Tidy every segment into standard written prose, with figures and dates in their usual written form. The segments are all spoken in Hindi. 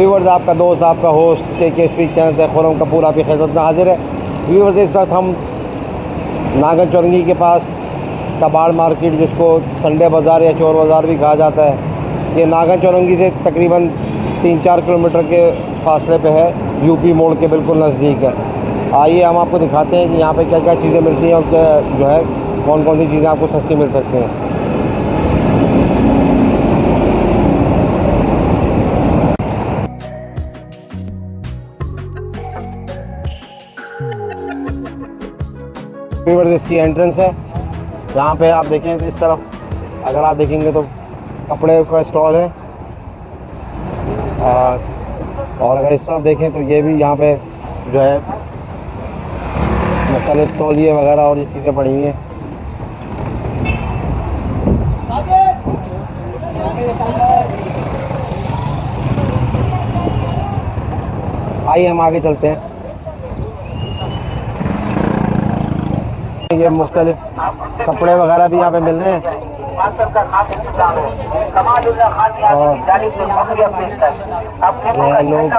व्यूवर्स, आपका दोस्त, आपका होस्ट के स्पीक चैनल से खुरम कपूर आपकी खिदमत में हाजिर है। व्यूवर्स, इस वक्त हम नागन चौरंगी के पास कबाड़ मार्केट, जिसको संडे बाज़ार या चोर बाज़ार भी कहा जाता है, ये नागन चौरंगी से तकरीबन 3-4 किलोमीटर के फासले पे है, यूपी मोड़ के बिल्कुल नज़दीक है। आइए हम आपको दिखाते हैं कि यहाँ पे क्या क्या चीज़ें मिलती हैं और क्या जो है कौन कौन सी चीज़ें आपको सस्ती मिल सकती हैं। व्यूअर्स, इसकी एंट्रेंस है। यहाँ पे आप देखें इस तरफ, अगर आप देखेंगे तो कपड़े का स्टॉल है, और अगर इस तरफ देखें तो ये भी यहाँ पे जो है मुख्तलिफ तौलिए वगैरह और ये चीज़ें पड़ी हैं। आइए हम आगे चलते हैं। ये मुख्तलिफ कपड़े वगैरह भी यहाँ पे मिल रहे हैं और लोग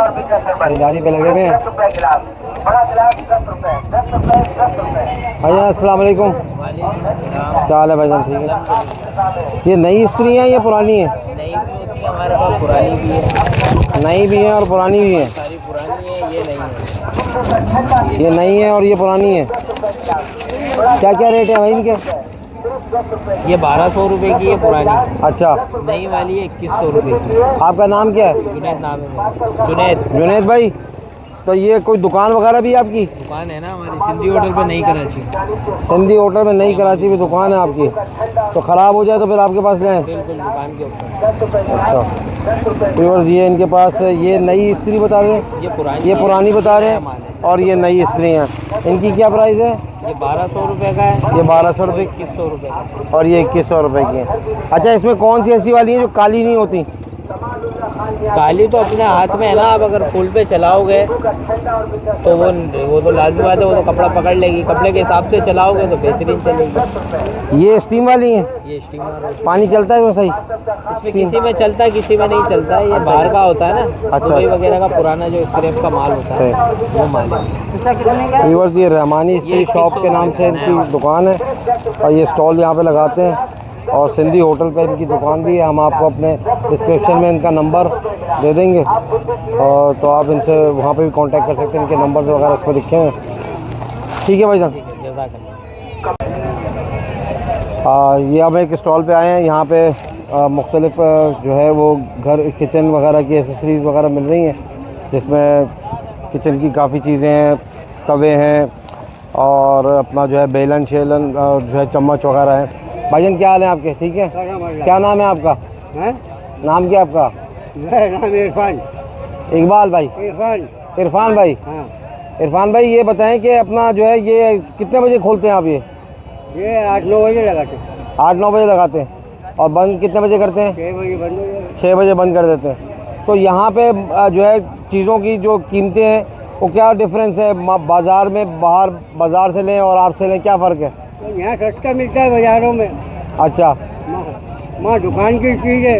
खरीदारी पे लगे हुए हैं। भैया अस्सलाम वालेकुम, क्या हाल है भाईजान? ठीक है। ये नई स्त्री हैं या पुरानी है? नई भी होती है हमारे पास, पुरानी भी है। नई भी है और पुरानी भी है? सारी पुरानी है, ये नई है। ये नई है और ये पुरानी है। क्या क्या रेट है भाई इनके? ये 1200 रुपये की है पुरानी। अच्छा, नई वाली है 2100 रुपये की। आपका नाम क्या है? जुनैद नाम है मेरा। जुनैद भाई, तो ये कोई दुकान वगैरह भी है आपकी? दुकान है ना हमारी सिंधी होटल पे, नई कराची। सिंधी होटल में नई कराची में दुकान है आपकी, तो ख़राब हो जाए तो फिर आपके पास लें? बिल्कुल दुकान के ऊपर। अच्छा, व्यूअर्स, ये इनके पास ये नई स्त्री बता रहे हैं, ये पुरानी बता रहे हैं, और ये नई स्त्री हैं। इनकी क्या प्राइस है? ये 1200 रुपये का है। ये 1200 रुपये, 2100 रुपये का। और ये 2100 रुपये की है। अच्छा, इसमें कौन सी ऐसी वाली है जो काली नहीं होती? काली तो अपने हाथ में है ना, आप अगर फुल पे चलाओगे तो वो तो लाजमी बात है, वो तो कपड़ा पकड़ लेगी। कपड़े के हिसाब से चलाओगे तो बेहतरीन चलेगी। ये स्टीम वाली है? ये स्टीमर पानी चलता है इसमें सही? इसमें किसी में चलता है, किसी में नहीं चलता है। ये बाहर का होता है ना, अच्छा, दुबई वगैरह का पुराना जो स्क्रैप का माल होता है, वो माल है। व्यूअर्स, ये रहमानी स्त्री शॉप के नाम से इनकी दुकान है और ये स्टॉल यहाँ पे लगाते हैं, और सिंधी होटल पे इनकी दुकान भी है। हम आपको अपने डिस्क्रिप्शन में इनका नंबर दे देंगे, और तो आप इनसे वहाँ पे भी कांटेक्ट कर सकते हैं। इनके नंबर्स वगैरह इस पर लिखे हुए हैं। ठीक है भाईजान। ये अब एक स्टॉल पे आए हैं। यहाँ पे मुख्तलिफ जो है वो घर किचन वगैरह की एसेसरीज़ वगैरह मिल रही हैं, जिसमें किचन की काफ़ी चीज़ें हैं, तवे हैं, और अपना जो है बेलन शेलन और जो है चम्मच वगैरह है। भाईजान क्या हाल है आपके? ठीक है। क्या नाम है आपका? नाम क्या आपका? नाम इरफान। इकबाल भाई? इरफान भाई। हाँ। इरफान भाई, ये बताएं कि अपना जो है ये कितने बजे खोलते हैं आप? ये 8-9 बजे लगाते हैं। 8-9 बजे लगाते हैं, और बंद कितने बजे करते हैं? 6 बजे बंद हो जाएगा। 6 बजे बंद कर देते हैं। तो यहाँ पे जो है चीज़ों की जो कीमतें हैं वो क्या डिफरेंस है? बाज़ार में, बाहर बाज़ार से लें और आपसे लें, क्या फ़र्क है? तो यहाँ सस्ता मिलता है बाज़ारों में। अच्छा, वहाँ दुकान की चीज़ है,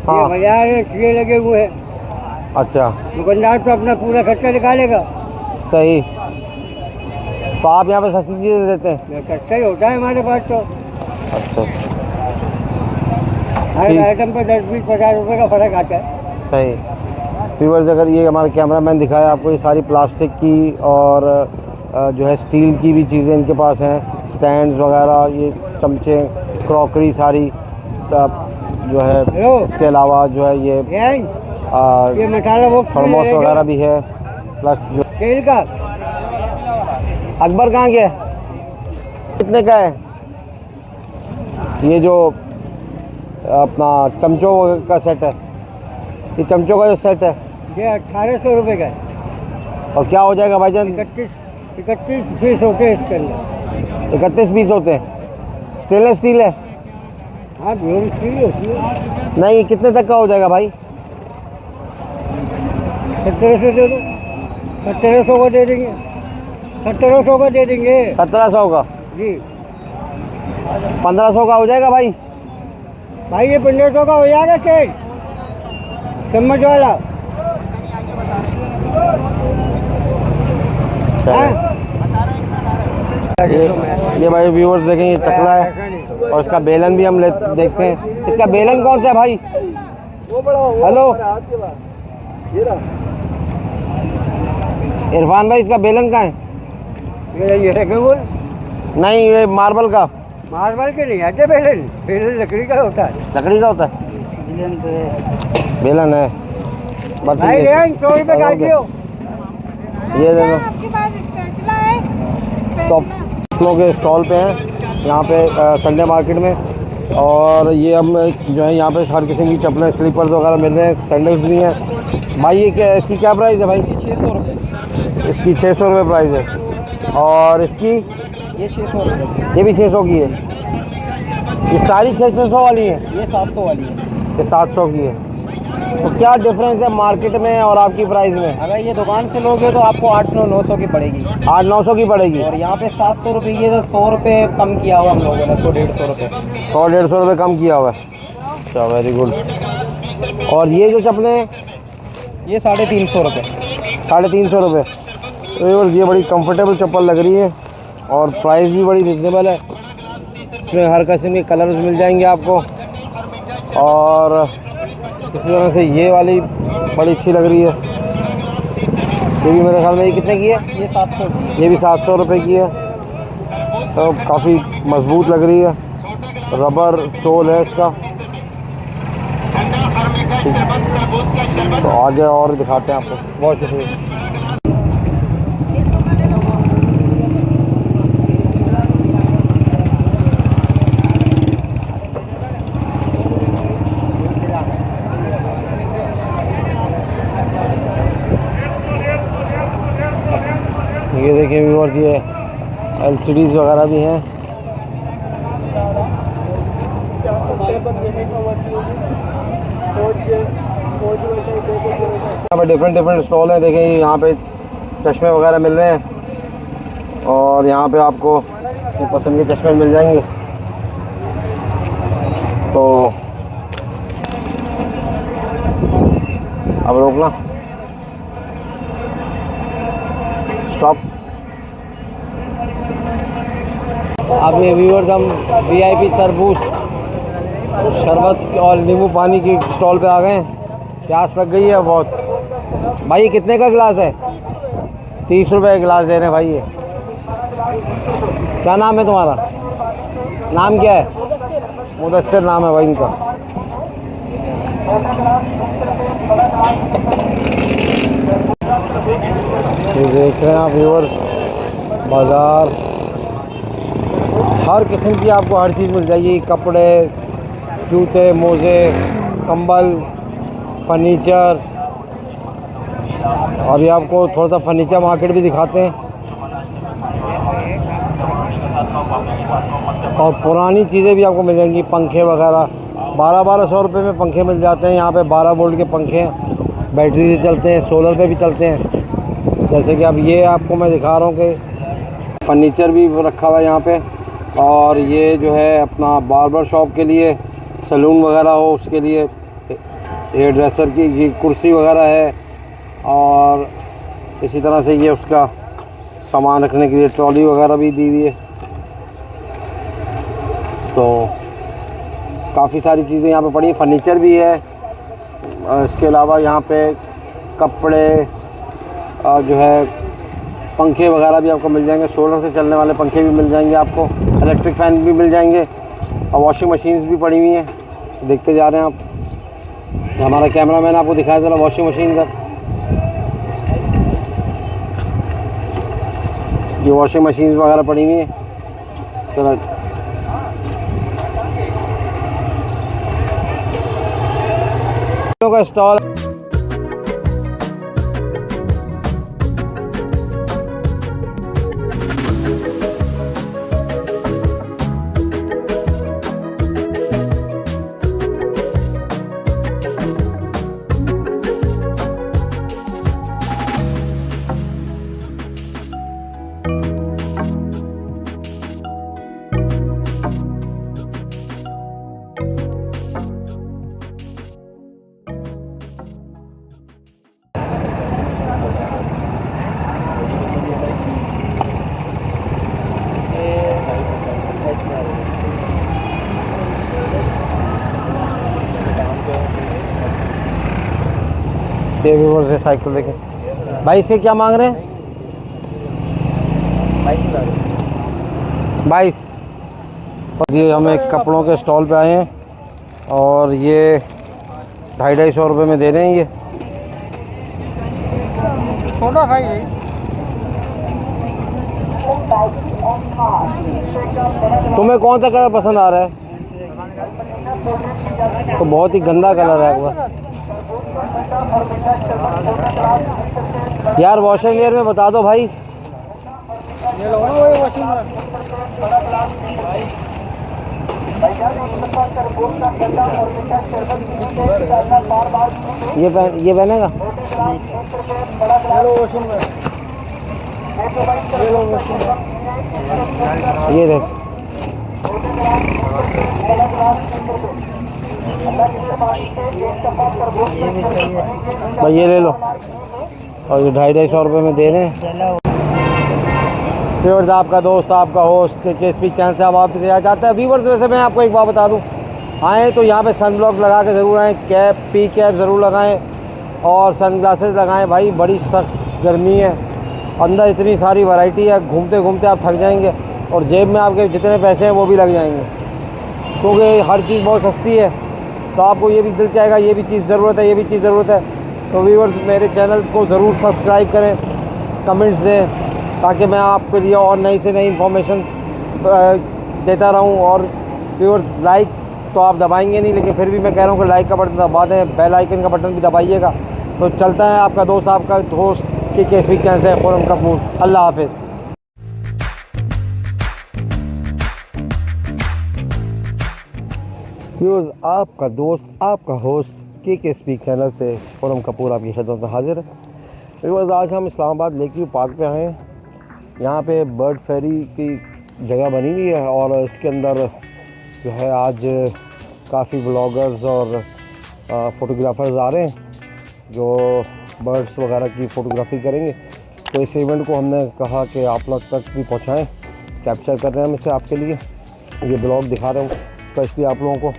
हाँ। ये बाज़ार है, ठेले लगे हुए हैं। अच्छा, दुकानदार तो अपना पूरा खर्चा निकालेगा। सही। तो आप यहाँ पे सस्ती चीज़ें देते हैं? ये सस्ता ही होता है हमारे पास तो। अच्छा, हर ठीक। आइटम पर 10-20-50 रुपये का फ़र्क आता है। सही। व्यूअर्स, अगर ये हमारा कैमरामैन दिखाया आपको, ये सारी प्लास्टिक की और जो है स्टील की भी चीज़ें इनके पास हैं, स्टैंड्स वगैरह, ये चमचे, क्रॉकरी सारी जो है। इसके अलावा जो है ये मसाला वो थर्मोस वगैरह भी है, प्लस जो तेल का। अकबर कहाँ गया? कितने का है ये जो अपना चमचों का सेट है? ये चमचों का जो सेट है ये 1800 रुपये का है। और क्या हो जाएगा भाईजान? 31 पीस होते हैं इसके अंदर। 31 पीस होते हैं। स्टेनलेस स्टील है? हाँ, प्योर स्टील होती है। नहीं, कितने तक का हो जाएगा भाई? 1700 दे दो। 1700 का दे देंगे। 1700 का दे देंगे। 1700 का जी। 1500 का हो जाएगा भाई? भाई ये 1500 का हो जाएगा। चेक चम्मच वाला ये भाई व्यूअर्स देखें, ये चकला है और इसका बेलन भी हम देखते हैं। इसका बेलन कौन सा है भाई? हेलो इरफान भाई, इसका बेलन कहाँ है? ये है क्या बोल? नहीं, ये मार्बल का। मार्बल के नहीं आते बेलन, बेलन लकड़ी का होता है। लकड़ी का होता है, बेलन है। बस ठीक भाई है। 100 रुपये डाल दियो। ये देखो, आपके पास स्पैचुला है? टॉप लोग के स्टॉल पे हैं यहाँ पे संडे मार्केट में। और ये हम जो है यहाँ पे हर किस्म की चप्पलें, स्लीपर्स वगैरह मिल रहे हैं, सैंडल्स भी हैं। भाई ये क्या, इसकी क्या प्राइस है भाई? 600 रुपये। इसकी 600 रुपये प्राइस है। और इसकी ये 600 रुपये। ये भी 600 की है। ये सारी 600 वाली है, ये 700 वाली है। ये 700 की है। तो क्या डिफरेंस है मार्केट में और आपकी प्राइस में? अगर ये दुकान से लोगे तो आपको 800-900 की पड़ेगी, 800-900 की पड़ेगी। और यहाँ पे 700 रुपये की है, तो 100 रुपये कम किया हुआ हम लोगों ने, 100-150 रुपये। 100-150 रुपये कम किया हुआ है। अच्छा, वेरी गुड। और ये जो चप्पलें हैं ये 350 रुपये। 350 रुपये। तो ये बड़ी कंफर्टेबल चप्पल लग रही है और प्राइस भी बड़ी रिजनेबल है। इसमें हर किस्म के कलर्स मिल जाएंगे आपको। और इसी तरह से ये वाली बड़ी अच्छी लग रही है। ये भी मेरे ख्याल में, ये कितने की है? ये 700 की है। ये भी 700 रुपये की है। तो काफ़ी मज़बूत लग रही है, रबर सोल है इसका। तो आगे और दिखाते हैं आपको। बहुत शुक्रिया। ये देखिए व्यूअर्स, ये LCDs वगैरह भी हैं। यहाँ पे डिफरेंट स्टॉल हैं। देखें, यहाँ पे चश्मे वगैरह मिल रहे हैं और यहाँ पे आपको अपनी पसंद के चश्मे मिल जाएंगे। तो अब रोकना, स्टॉप। अब ये व्यूअर्स, हम VIP तरबूज, शरबत और नींबू पानी की स्टॉल पे आ गए हैं। प्यास लग गई है बहुत। भाई ये कितने का गिलास है? 30 रुपये का गिलास दे रहे हैं भाई। ये क्या नाम है तुम्हारा? नाम क्या है? मुदस्सिर नाम है भाई इनका। ये देख रहे हैं आप व्यूअर्स, बाज़ार हर किस्म की आपको हर चीज़ मिल जाएगी। कपड़े, जूते, मोज़े, कंबल, फर्नीचर। अभी आपको थोड़ा सा फर्नीचर मार्केट भी दिखाते हैं। और पुरानी चीज़ें भी आपको मिल जाएंगी, पंखे वगैरह। 1200 रुपये में पंखे मिल जाते हैं यहाँ पे। 12 वोल्ट के पंखे हैं, बैटरी से चलते हैं, सोलर पे भी चलते हैं। जैसे कि अब ये आपको मैं दिखा रहा हूँ कि फर्नीचर भी रखा हुआ है यहाँ पे। और ये जो है अपना बार्बर शॉप के लिए, सैलून वगैरह हो उसके लिए, हेयर ड्रेसर की कुर्सी वगैरह है। और इसी तरह से ये उसका सामान रखने के लिए ट्रॉली वगैरह भी दी हुई है। तो काफ़ी सारी चीज़ें यहाँ पे पड़ी, फर्नीचर भी है। और इसके अलावा यहाँ पे कपड़े और जो है पंखे वगैरह भी आपको मिल जाएंगे। सोलर से चलने वाले पंखे भी मिल जाएंगे आपको, इलेक्ट्रिक फ़ैन भी मिल जाएंगे। और वॉशिंग मशीन्स भी पड़ी हुई हैं, देखते जा रहे हैं आप। हमारा कैमरामैन आपको दिखाया ज़रा वॉशिंग मशीन का। ये वॉशिंग मशीन्स वगैरह पड़ी हुई हैं। चलो का स्टॉल ये व्यूअर्स ये साइकिल देखें भाई, इसे क्या मांग रहे हैं? 22। बस ये हम एक कपड़ों के स्टॉल पे आए हैं और ये 250-250 रुपये में दे रहे हैं ये। छोटा खाई तुम्हें कौन सा कलर पसंद आ रहा है? तो बहुत ही गंदा कलर है आपका यार। वॉशिंग एयर में बता दो भाई। ये लो ना वही वॉशिंग ये पहनेगा ये देख भाई, ये ले लो और ये 250-250 रुपये में दे रहे हैं। व्यूअर्स, आपका दोस्त आपका होस्ट के स्पीक चैनल से अब वापस आ जाता है। व्यूअर्स, वैसे मैं आपको एक बात बता दूं, आएँ तो यहाँ पे सन ब्लॉक लगा के ज़रूर आएँ, कैप पी कैप ज़रूर लगाएं और सन ग्लासेस लगाएं। भाई बड़ी सख्त गर्मी है, अंदर इतनी सारी वैरायटी है, घूमते घूमते आप थक जाएंगे और जेब में आपके जितने पैसे हैं वो भी लग जाएंगे, क्योंकि हर चीज़ बहुत सस्ती है। तो आपको ये भी दिल चाहेगा ये भी चीज़ ज़रूरत है, ये भी चीज़ ज़रूरत है। तो व्यूअर्स, मेरे चैनल को ज़रूर सब्सक्राइब करें, कमेंट्स दें, ताकि मैं आपके लिए और नई से नई इन्फॉर्मेशन देता रहूं। और व्यूअर्स, लाइक तो आप दबाएंगे नहीं, लेकिन फिर भी मैं कह रहा हूं कि लाइक का बटन दबा दें, बेल आइकन का बटन भी दबाइएगा। तो चलता है आपका दोस्त आपका होस्ट के स्पीक चैनल से खुरम कपूर। अल्लाह हाफिज़। व्यूअर्स, आपका दोस्त आपका होस्ट के स्पीक चैनल से खुरम कपूर आपकी खिदमत में हाजिर है। व्यूअर्स, आज हम इस्लामाबाद लेक व्यू पार्क पे आए हैं। यहाँ पे बर्ड फेरी की जगह बनी हुई है और इसके अंदर जो है आज काफ़ी ब्लॉगर्स और फ़ोटोग्राफ़र्स आ रहे हैं जो बर्ड्स वगैरह की फ़ोटोग्राफी करेंगे। तो इस इवेंट को हमने कहा कि आप लोग तक भी पहुँचाएँ, कैप्चर कर रहे हैं हम इसे आपके लिए। ये ब्लॉग दिखा रहा हूँ स्पेशली आप लोगों को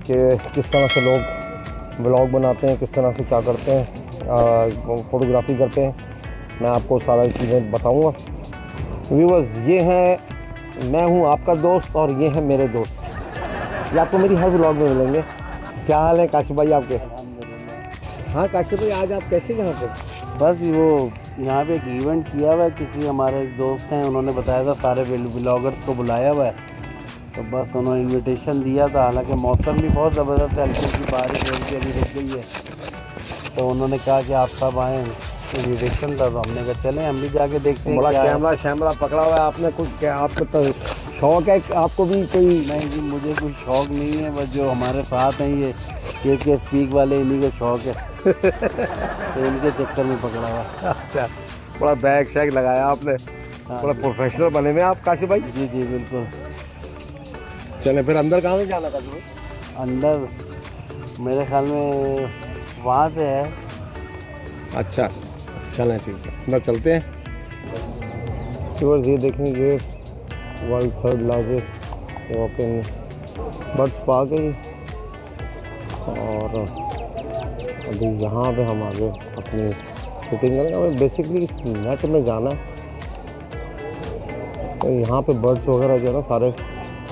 कि किस तरह से लोग ब्लॉग बनाते हैं, किस तरह से क्या करते हैं, फ़ोटोग्राफी करते हैं। मैं आपको सारी चीज़ें बताऊँगा। व्यूअर्स, ये हैं, मैं हूँ आपका दोस्त और ये हैं मेरे दोस्त। ये आपको मेरी हर ब्लॉग में मिलेंगे। क्या हाल है काशिफ भाई आपके? हाँ काशिफ भाई, आज आप कैसे यहाँ पे? बस वो यहाँ पे एक इवेंट किया हुआ है, किसी हमारे दोस्त हैं, उन्होंने बताया था सारे ब्लॉगर्स को बुलाया हुआ है, तो बस उन्होंने इनविटेशन दिया था। हालांकि मौसम भी बहुत ज़बरदस्त है, हल्की सी बारिश हो रही अभी रुक गई है, तो उन्होंने कहा कि आप सब आएँ, इन्विटेशन था, तो हमने कहा चलें हम भी जाके देखते हैं। बड़ा कैमरा शैमरा पकड़ा हुआ है आपने, कुछ क्या आपको तो शौक है आपको भी कोई? नहीं जी, मुझे कुछ शौक़ नहीं है, बस जो हमारे साथ हैं ये के स्पीक वाले, इन्हीं को शौक़ है तो इनके चक्कर में पकड़ा हुआ। अच्छा, बड़ा बैग शैग लगाया आपने, बड़ा प्रोफेशनल बने में आप काशिफ भाई। जी जी बिल्कुल। चले फिर अंदर कहाँ से जाना काशिफ भाई? अंदर मेरे ख्याल में वहाँ से है। अच्छा चलें, ठीक है, अंदर चलते हैं। तो ये देखेंगे world 3rd largest walk in birds park है। और अभी यहाँ पे हम आगे अपनी शूटिंग करेंगे। हमें बेसिकली इस नेट में जाना है, तो यहाँ पे बर्ड्स वगैरह जो है ना सारे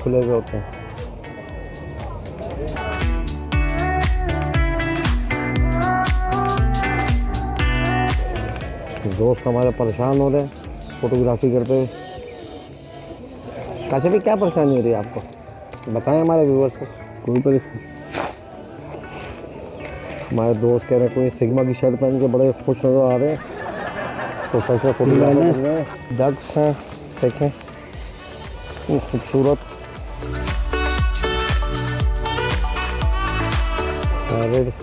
खुले हुए होते हैं। दोस्त हमारे परेशान हो रहे हैं फ़ोटोग्राफी करते हुए। कैसे भी क्या परेशानी हो रही है आपको बताएं हमारे व्यूअर्स को। कोई परेशानी? हमारे दोस्त कह रहे हैं कोई सिग्मा की शर्ट पहन के बड़े खुश नज़र आ रहे हैं, प्रोफेशनल फोटोग्राफर बन रहे हैं। डक्स हैं, देखें खूबसूरत पैरट्स,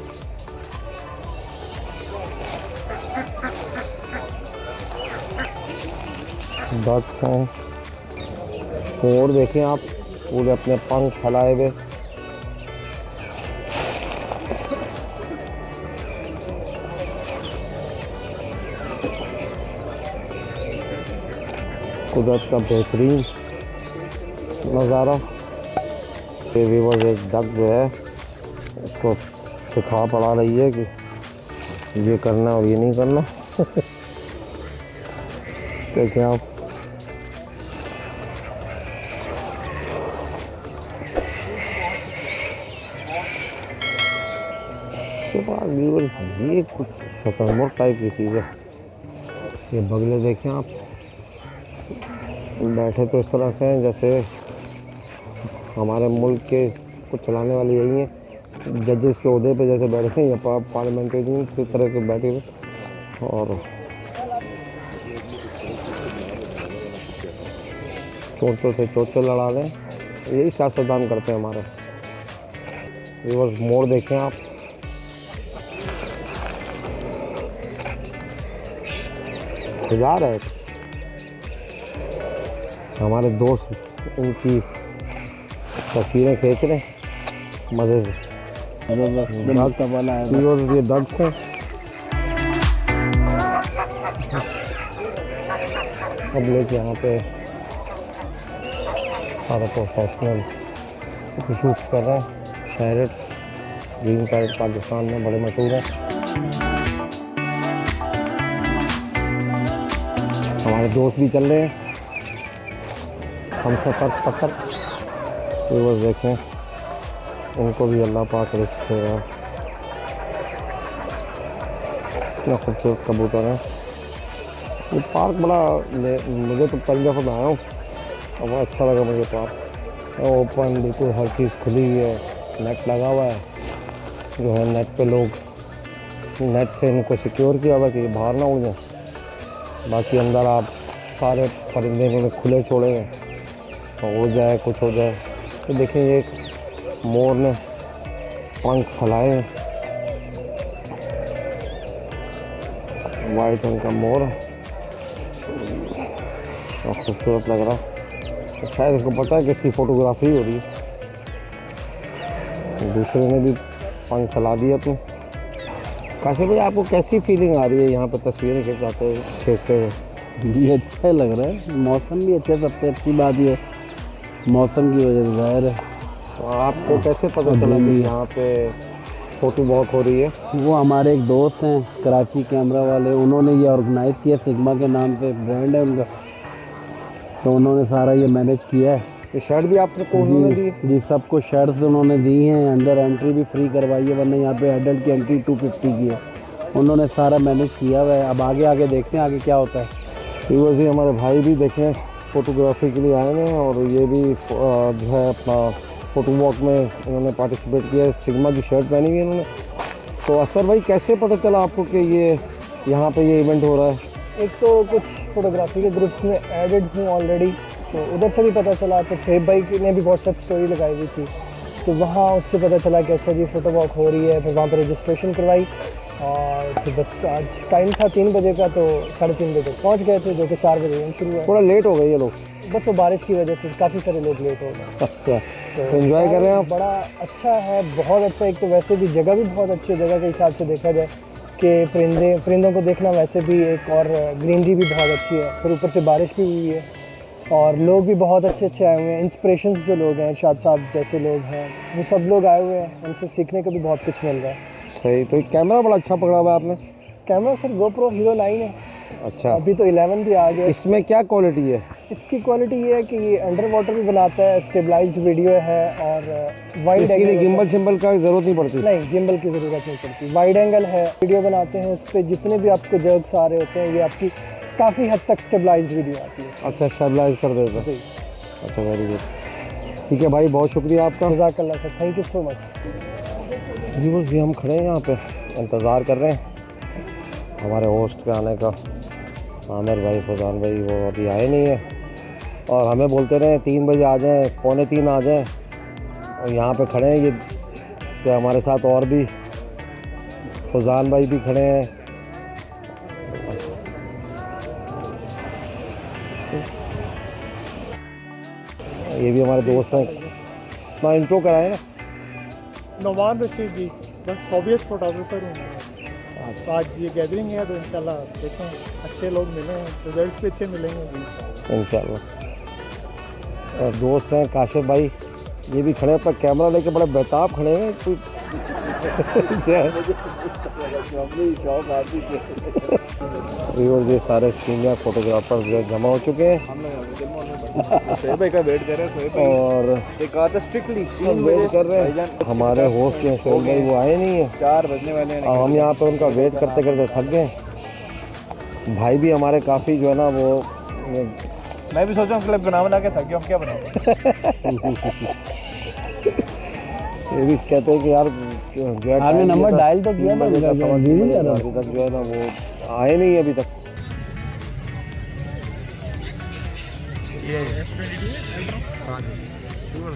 डक्स हैं। और देखें आप पूरे अपने पंख फैलाए हुए। कुदरत का बेहतरीन नज़ारा। ये व्यूअर्स, एक डक जो है उसको सिखा पढ़ा रही है कि ये करना और ये नहीं करना। देखिए आप, ये कुछ शतरमुर्ग टाइप की चीज़ है। ये बगले देखें आप, बैठे तो इस तरह से हैं जैसे हमारे मुल्क के कुछ चलाने वाले यही हैं, जजेस के ओहदे पे जैसे बैठे हैं या पार्लियामेंटेरियन इसी तरह के बैठे हुए। और चोंचों से चोंचों लड़ा दें, यही सियासतदान करते हैं हमारे। रिवर्स मोड़ देखें आप, जा रहा है कुछ। हमारे दोस्त इनकी तस्वीरें खींच रहे हैं मज़े से। ये डग्स हैं। पब्लिक यहाँ पे सारे प्रोफेशनल्स शूट्स कर रहे हैं। पैरट्स, ग्रीन पैरट पाकिस्तान में बड़े मशहूर हैं। हमारे दोस्त भी चल रहे हैं, हम सफ़र तो बस देखें, उनको भी अल्लाह पाक रिज़्क़ दे रहा है। इतना खूबसूरत कबूतर है। ये पार्क बड़ा, मुझे तो पहली दफ़ा मैं आया हूँ और बड़ा अच्छा लगा मुझे पार्क। ओपन, बिल्कुल हर चीज़ खुली हुई है, नेट लगा हुआ है जो है। नेट पे लोग, नेट से इनको सिक्योर किया हुआ है कि बाहर ना उड़ जाए। बाकी अंदर आप सारे परिंदे इन्होंने खुले छोड़े हैं, तो उड़ जाए कुछ हो जाए। तो देखिए ये मोर ने पंख फैलाए हैं, वाइट रंग का मोर है और खूबसूरत लग रहा है। तो शायद इसको पता है कि इसकी फ़ोटोग्राफी हो रही है। दूसरे ने भी पंख फैला दिए अपने। काशिफ भाई, आपको कैसी फीलिंग आ रही है यहाँ पर तस्वीरें खींचते हुए? ये अच्छा लग रहा है, मौसम भी अच्छा, सबसे अच्छी बात ये मौसम की वजह से ज़ाहिर है। तो आपको कैसे पता चला कि यहाँ पे फ़ोटो वॉक हो रही है? वो हमारे एक दोस्त हैं कराची कैमरा वाले, उन्होंने ये ऑर्गेनाइज़ किया, सिग्मा के नाम पे ब्रांड है उनका, तो उन्होंने सारा ये मैनेज किया है। ये शर्ट भी आपने को उन्होंने दी? जी, सबको शर्ट्स उन्होंने दी हैं, अंदर एंट्री भी फ्री करवाई है, वरना यहाँ पे एडल्ट की एंट्री 250 की है। उन्होंने सारा मैनेज किया हुआ है। अब आगे देखते हैं आगे क्या होता है। तो वैसे हमारे भाई भी देखें फ़ोटोग्राफी के लिए आए हैं और ये भी जो है अपना फ़ोटो वॉक में इन्होंने पार्टिसिपेट किया है। सिग्मा की शर्ट पहनी हुई है इन्होंने। तो असर भाई, कैसे पता चला आपको कि ये यहाँ पे ये इवेंट हो रहा है? एक तो कुछ फोटोग्राफी के ग्रुप्स में एडेड हूँ ऑलरेडी, तो उधर से भी पता चला। तो फेब भाई ने भी व्हाट्सएप स्टोरी लगाई हुई थी, तो वहाँ उससे पता चला कि अच्छा जी फ़ोटो वॉक हो रही है। फिर वहाँ पर रजिस्ट्रेशन करवाई और फिर बस आज टाइम था 3 बजे का, तो 3:30 बजे पहुँच गए थे, जो कि 4 बजे इवेंट शुरू हुआ। थोड़ा लेट हो गए ये लोग? बस वो बारिश की वजह से काफ़ी सारे लोग लेट हो गए। अच्छा, तो एंजॉय कर रहे हैं आप? बड़ा अच्छा है, बहुत अच्छा। एक तो वैसे भी जगह भी बहुत अच्छी है, जगह के हिसाब से देखा जाए कि परिंदों को देखना वैसे भी एक, और ग्रीनरी भी बहुत अच्छी है। फिर ऊपर से बारिश भी हुई है और लोग भी बहुत अच्छे आए हुए हैं। इंस्पिरेशंस जो लोग हैं, इरशाद साहब जैसे लोग हैं, वो सब लोग आए हुए हैं, उनसे सीखने को भी बहुत कुछ मिल रहा है। सही। तो कैमरा बड़ा अच्छा पकड़ा हुआ है आपने? कैमरा सर GoPro Hero 9 है। अच्छा, अभी तो 11 भी आ गया। इसमें क्या क्वालिटी है? इसकी क्वालिटी ये है कि ये अंडर वाटर भी बनाता है, स्टेबलाइज्ड वीडियो है और वाइड इसके लिए गिम्बल शिम्बल का ज़रूरत नहीं पड़ती? नहीं, गिम्बल की ज़रूरत नहीं पड़ती। वाइड एंगल है, वीडियो बनाते हैं उस पर जितने भी आपको जर्क्स आ रहे होते हैं, ये आपकी काफ़ी हद तक स्टेबलाइज्ड वीडियो आती है। अच्छा, स्टेबलाइज कर देता है। अच्छा, वेरी गुड। ठीक है भाई, बहुत शुक्रिया आपका। जज़ाकल्लाह sir, thank you so much. Viewers, हम खड़े हैं यहाँ पे, इंतज़ार कर रहे हैं हमारे होस्ट के आने का। आमिर भाई, फैज़ान भाई वो अभी आए नहीं है और हमें बोलते रहे 3 बजे आ जाएं, 2:45 आ जाएं, और यहाँ पे खड़े हैं। ये तो हमारे साथ और भी फैज़ान भाई भी खड़े हैं। ये भी हमारे दोस्त हैं। अपना इंट्रो कराए ना। नौमान रशीद जी, बस हॉबीस्ट फोटोग्राफर हूँ। तो आज ये गैदरिंग है तो इंशाल्लाह देखें अच्छे लोग मिले हैं, रिजल्ट्स भी अच्छे मिलेंगे इंशाल्लाह। और दोस्त हैं काशिफ भाई, ये भी खड़े हैं, पर कैमरा लेके बड़े बेताब खड़े हैं। कोई और ये सारे सीनियर फोटोग्राफर जो है जमा हो चुके हैं और स्ट्रिक्टली सब वेट कर रहे हैं। हमारे होस्ट जो हैं सोहेल भाई वो आए नहीं है, 4 बजने वाले हैं। हम यहाँ पर उनका वेट करते करते थक गए। भाई भी हमारे काफ़ी जो है ना वो मैं भी सोचा हूँ क्लब बना के थक गया, हम क्या बनाऊँ। ये भी कहते हैं कि यार जो है आपने नंबर डायल तो किया था, अभी तक जो है ना वो आए नहीं अभी तक।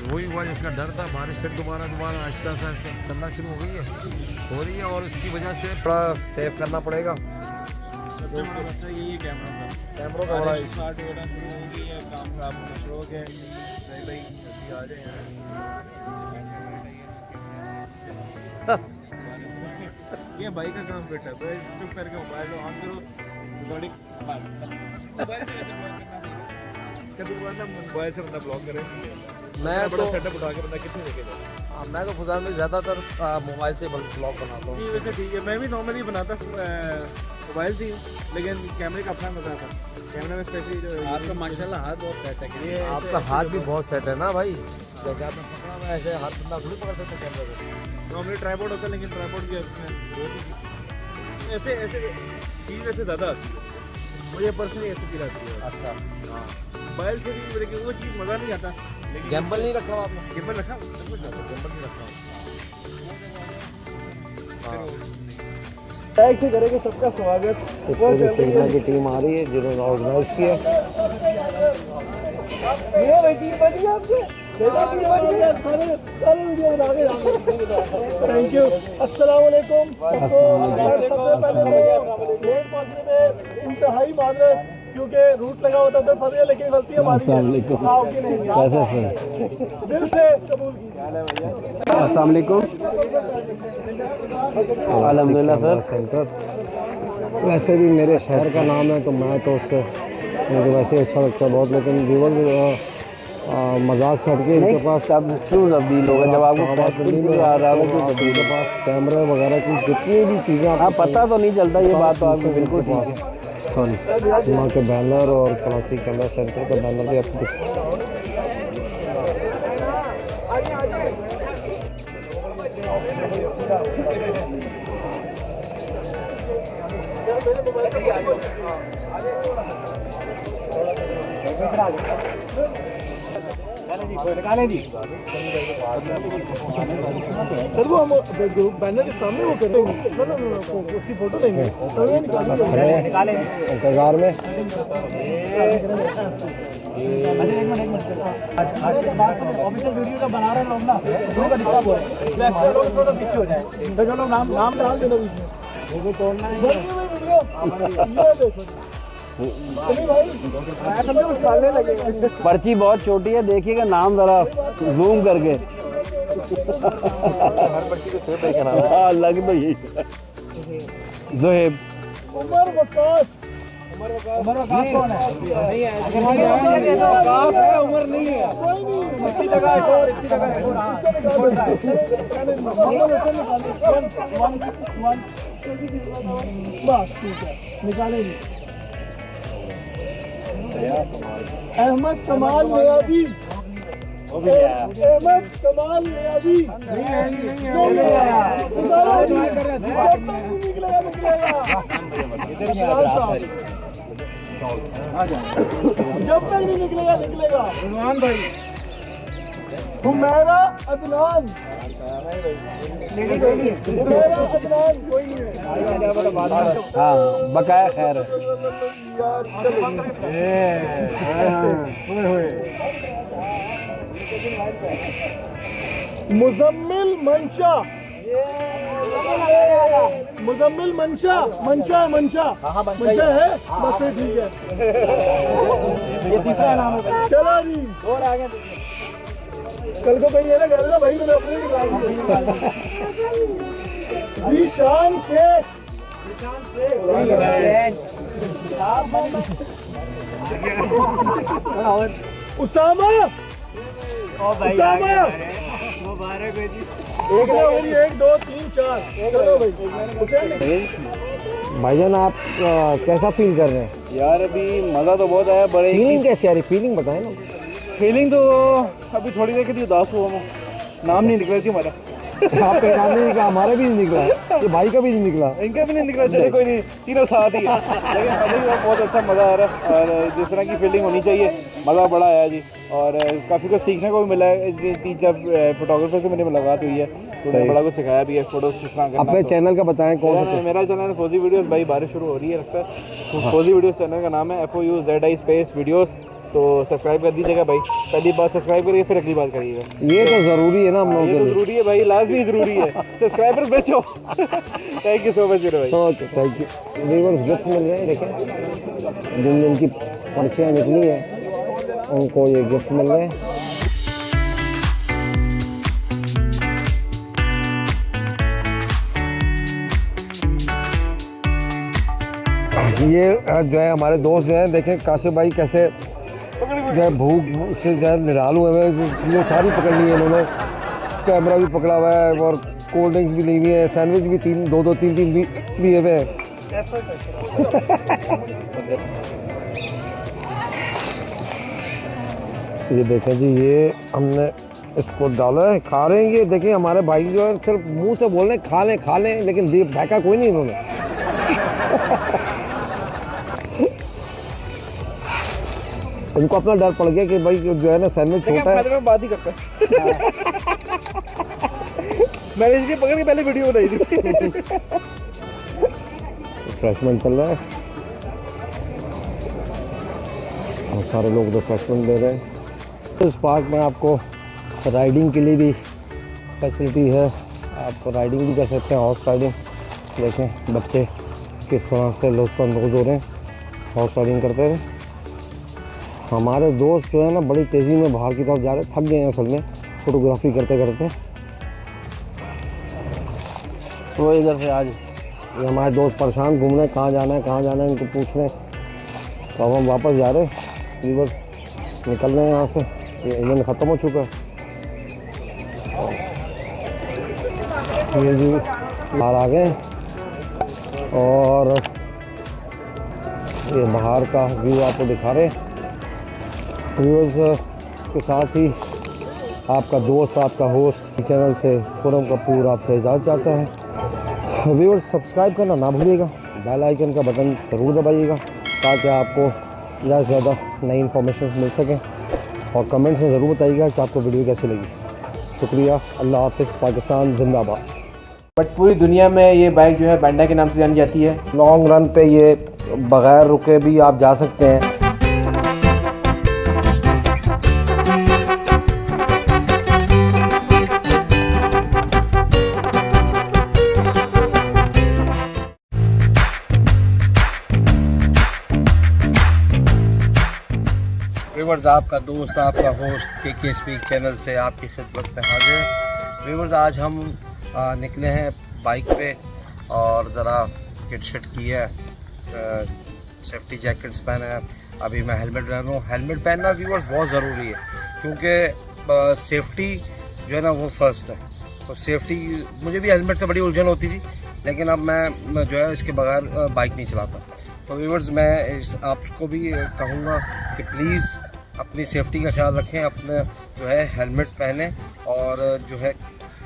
वही हुआ जिसका डर था, बारिश फिर दोबारा आहिस्ता आहिस्ता चलना शुरू हो रही है और इसकी वजह से थोड़ा सेव करना पड़ेगा। कैमरों का बड़ा स्टार्ट होना शुरू होगी या काम खराब होना शुरू हो गया। भाई आ जाए ये भाई का काम बेटा है। चुप करके मोबाइल ऑन करो, रिकॉर्डिंग मोबाइल से वैसे ब्लॉक करना चाहिए। कभी बार ना मोबाइल से बंदा ब्लॉक करे, मैं बड़ा तो सेटअप उठा के बंदा कितने देखेगा। मैं तो खुदा में ज़्यादातर मोबाइल से ब्लॉग बनाता हूँ। जी वैसे ठीक है, मैं भी नॉर्मली बनाता मोबाइल से, लेकिन कैमरे का अपना मजा था। कैमरे में स्पेशली आपका माशाल्लाह हाथ बहुत सेट है। आपका हाथ भी बहुत सेट है ना भाई, जैसे आपने पकड़ा हुआ है, ऐसे हाथ बंदा थोड़ी पकड़ सकता कैमरे को। नॉर्मली ट्राइपॉड होता है, लेकिन ट्राइपॉड के ऐसे ऐसे चीज़ वैसे ज़्यादा आती है मुझे पर्सनली, ऐसे फील आती है। अच्छा हाँ मोबाइल से भी लेकिन वो चीज़ मज़ा नहीं आता। लेकिन गैम्बल नहीं रखा हुआ आपने? गिम्बल रखा, सब कुछ रखा, गिम्बल नहीं रखा। टैग से करेंगे सबका स्वागत। पूरी सिग्नल की टीम आ रही है जिन्होंने ऑर्गेनाइज किया। ये भाई टीम बनी है आपके, सारे वीडियो बना के थैंक यू। अस्सलाम वालेकुम सबको। सबसे पहले लेट पहुंचने में इंतहाई माजरत, क्योंकि रूट लगा होता उधर फंस गया, लेकिन गलती हमारी है। आपकी नहीं, दिल से कबूल कीजिए। अस्सलाम वालेकुम। अल्हम्दुलिल्लाह सर। सेंटर वैसे भी मेरे शहर का नाम है तो मैं तो उससे मुझे वैसे अच्छा लगता है बहुत, लेकिन जीवन मजाक से हटके इनके पास क्यों तब्दील होगा जब आपको में आ रहा है कि इनके पास कैमरे वगैरह की जितनी भी चीज़ें हाँ पता तो नहीं चलता, ये बात तो आपकी बिल्कुल ठीक है। सॉरी वहाँ के बैनर और कराची कैमरा सेंटर का बैनर भी आपको सर वो हम बैनर के सामने वो करेंगे, उसकी फोटो लेंगे, इंतज़ार में। ऑफिशियल वीडियो का बना रहे हैं लोग ना, दोनों का डिस्टर्ब हो रहा है, एक्स्ट्रा लोग थोड़ा पीछे हो जाए। तो चलो नाम डाल देना बीच में, वो तोड़ना है वीडियो। ये देखो पर्ची बहुत छोटी है, देखिएगा नाम जरा जूम करके। हाँ लग तो यही जोहेब। उमर वकास कौन है? नहीं है, वकास है, उमर नहीं है। कोई नहीं, इसी जगह है और इसी जगह है। बस ठीक है, निकालेंगे। अहमद कमाल नियाजी, अहमद कमाल नियाजी जब तक नहीं निकलेगा रिजवान भाई। हुमैरा अदनान, हुमैरा अदनान कोई नहीं है। हाँ बकाया खैर है। मुजम्मिल मंशा, मुजम्मिल मंशा, मंशा है बस फिर ठीक है। ये तीसरा नाम है। चलो जी और आगे कल को कहीं है ना घर भाई मैंने अपनी जीशान शेख, उसामा, उसामा एक 2 3 4 चलो भाई भाईजान आप कैसा फील कर रहे हैं? यार अभी मज़ा तो बहुत आया, बड़े फीलिंग कैसी आ रही? फीलिंग बताएं ना। फीलिंग तो अभी थोड़ी देर के लिए उदास हुआ मैं, नाम नहीं निकला थी हमारा। आपका नाम नहीं निकला, हमारा भी नहीं निकला, ये भाई का भी नहीं निकला। इनका भी नहीं निकला, चलो कोई नहीं, तीनों साथ ही है। लेकिन अभी भी बहुत अच्छा मज़ा आ रहा है और जिस तरह की फील्डिंग होनी चाहिए, मज़ा बड़ा आया जी। और काफ़ी कुछ सीखने को भी मिला है। 3-4 फोटोग्राफर से मैंने मुलाकात हुई है, तो उन्होंने बड़ा कुछ सिखाया भी है, फोटोज़ किस तरह करना। अपने चैनल का बताएं कौन सा? मेरा चैनल है फौजी वीडियोस। भाई बारिश शुरू हो रही है लगता है। फौजी वीडियोस चैनल का नाम है, FOUZI स्पेस वीडियोस। तो सब्सक्राइब कर दीजिएगा भाई, पहली बार सब्सक्राइब करिए फिर अगली बात करिएगा। ये तो ज़रूरी है ना हम लोगों ये के तो लिए। ज़रूरी है भाई, लाजमी ज़रूरी है। सब्सक्राइबर्स बेचो। थैंक यू सो मच मेरे भाई। Okay thank you. Viewers gift मिल रहे हैं, देखें जिन जिन की पर्चियाँ निकली हैं उनको ये गिफ्ट मिल रहे हैं। ये जो है हमारे दोस्त जो हैं, देखें काशिफ भाई कैसे जो है भूख से जो है निराल हुए हैं, चीज़ें सारी पकड़ ली हैं इन्होंने। कैमरा भी पकड़ा हुआ है और कोल्ड ड्रिंक्स भी ली हुई है, सैंडविच भी 3 लिए हुए हैं। ये देखें जी, ये हमने इसको डाला है, खा रहे हैं। ये देखिए हमारे भाई जो है सिर्फ मुंह से बोल रहे हैं खा लें, लेकिन फेंका कोई नहीं इन्होंने। इनको अपना डर पड़ गया कि भाई जो है ना सैंडविच छोटा है। मैं बात ही करता मैंने इसलिए पकड़ के पहले वीडियो बनाई थी। रिफ्रेशमेंट चल रहा है और सारे लोग रिफ्रेशमेंट दे रहे हैं। इस पार्क में आपको राइडिंग के लिए भी फैसिलिटी है, आप राइडिंग भी कर सकते हैं, हॉर्स राइडिंग। देखें बच्चे किस तरह से लुत्फ़अंदोज़ हो रहे हैं हॉर्स राइडिंग करते हुए। हमारे दोस्त जो है ना बड़ी तेज़ी में बाहर की तरफ जा रहे हैं, थक गए हैं असल में फ़ोटोग्राफी करते करते। तो इधर से आज ये हमारे दोस्त परेशान घूम रहे हैं, कहाँ जाना है इनको पूछ रहे हैं। तो अब हम वापस जा रहे हैं, रिवर्स निकल रहे हैं यहाँ से। ये इवेंट ख़त्म हो चुका है। ये जी बाहर आ गए और ये बाहर का व्यू आपको दिखा रहे हैं व्यूअर्स। इसके साथ ही आपका दोस्त, आपका होस्ट चैनल से खुरम कपूर आपसे इजाज़त चाहता है। व्यूअर्स सब्सक्राइब करना ना भूलिएगा, बेल आइकन का बटन ज़रूर दबाइएगा ताकि आपको ज़्यादा से ज़्यादा नई इन्फॉर्मेशन मिल सकें। और कमेंट्स में ज़रूर बताइएगा कि आपको वीडियो कैसी लगी। शुक्रिया, अल्लाह हाफ़िज़, पाकिस्तान जिंदाबाद। बट पूरी दुनिया में ये बाइक जो है बैंडा के नाम से जानी जाती है। लॉन्ग रन पे ये बग़ैर रुके भी आप जा सकते हैं। व्यूअर्स आपका दोस्त, आपका होस्ट के स्पीक चैनल से आपकी खिदमत में हाजिर है। व्यूअर्स आज हम निकले हैं बाइक पे और ज़रा किट शिट की है, सेफ्टी जैकेट्स पहना है। अभी मैं हेलमेट पहन रहा हूँ। हेलमेट पहनना व्यूअर्स बहुत ज़रूरी है क्योंकि सेफ्टी जो है ना वो फर्स्ट है। तो सेफ्टी, मुझे भी हेलमेट से बड़ी उलझन होती थी, लेकिन अब मैं जो है इसके बगैर बाइक नहीं चलाता। तो व्यूअर्स मैं आपको भी कहूँगा कि प्लीज़ अपनी सेफ्टी का ख्याल रखें, अपने जो है हेलमेट पहने और जो है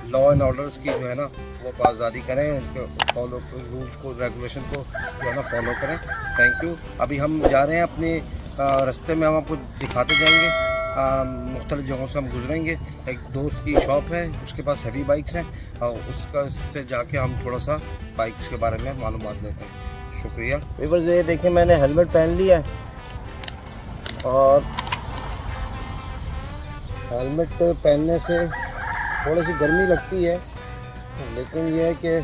लॉ एंड ऑर्डर्स की जो है ना वो पासदारी करें, उनको फॉलो, रूल्स को, रेगुलेशन को जो है ना फॉलो करें। Thank you. अभी हम जा रहे हैं अपने रास्ते में, हम आपको दिखाते जाएंगे, मुख्तलिफ जगहों से हम गुजरेंगे। एक दोस्त की शॉप है, उसके पास हैवी बाइक्स हैं और उसका से जाके हम थोड़ा सा बाइक्स के बारे में मालूमात लेते हैं। शुक्रिया। व्यूअर्स ये देखिए मैंने हेलमेट पहन लिया है और हेलमेट पहनने से थोड़ी सी गर्मी लगती है, लेकिन यह है कि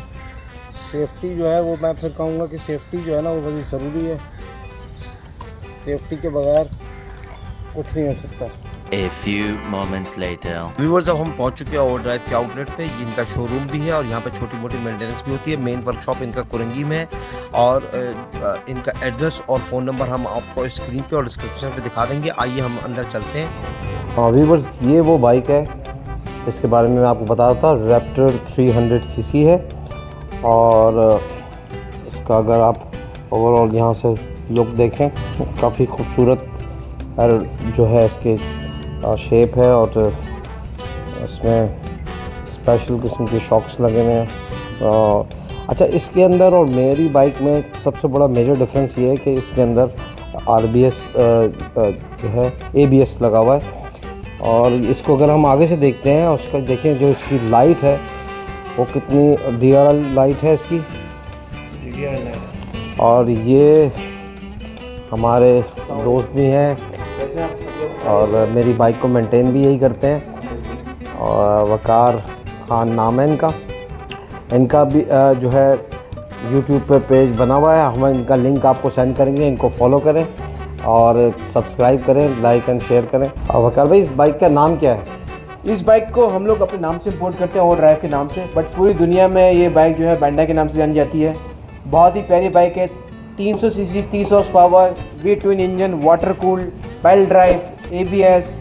सेफ्टी जो है वो मैं फिर कहूँगा कि सेफ्टी जो है ना वो बड़ी ज़रूरी है। सेफ्टी के बगैर कुछ नहीं हो सकता। A few moments later. Viewers अब हम पहुंच चुके हैं ओवरड्राइव के आउटलेट पे। इनका शोरूम भी है और यहाँ पे छोटी मोटी मेंटेनेंस भी होती है। मेन वर्कशॉप इनका कुरंगी में है और इनका एड्रेस और फ़ोन नंबर हम आपको स्क्रीन पे और डिस्क्रिप्शन पे दिखा देंगे। आइए हम अंदर चलते हैं। हाँ व्यूअर्स ये वो बाइक है इसके बारे में मैं आपको बता रहा था। रैप्टर 300 सीसी है और इसका अगर आप ओवरऑल यहाँ से लुक देखें काफ़ी खूबसूरत जो है इसके शेप है और इसमें स्पेशल किस्म के शॉक्स लगे हुए हैं। अच्छा, इसके अंदर और मेरी बाइक में सबसे बड़ा मेजर डिफरेंस ये है कि इसके अंदर RBS जो है ABS लगा हुआ है। और इसको अगर हम आगे से देखते हैं, उसका देखें जो इसकी लाइट है वो कितनी DRL लाइट है इसकी, और ये हमारे दोस्त भी हैं और मेरी बाइक को मेंटेन भी यही करते हैं, और वकार खान नाम है इनका भी जो है YouTube पे पेज बना हुआ है। हम इनका लिंक आपको सेंड करेंगे, इनको फॉलो करें और सब्सक्राइब करें, लाइक एंड शेयर करें। और वकार भाई, इस बाइक का नाम क्या है? इस बाइक को हम लोग अपने नाम से इंपोर्ट करते हैं, और ड्राइव के नाम से, बट पूरी दुनिया में ये बाइक जो है बैंडा के नाम से जानी जाती है। बहुत ही प्यारी बाइक है। 300 CC, 30 horse power, V-twin engine, water cool, belt drive, ABS,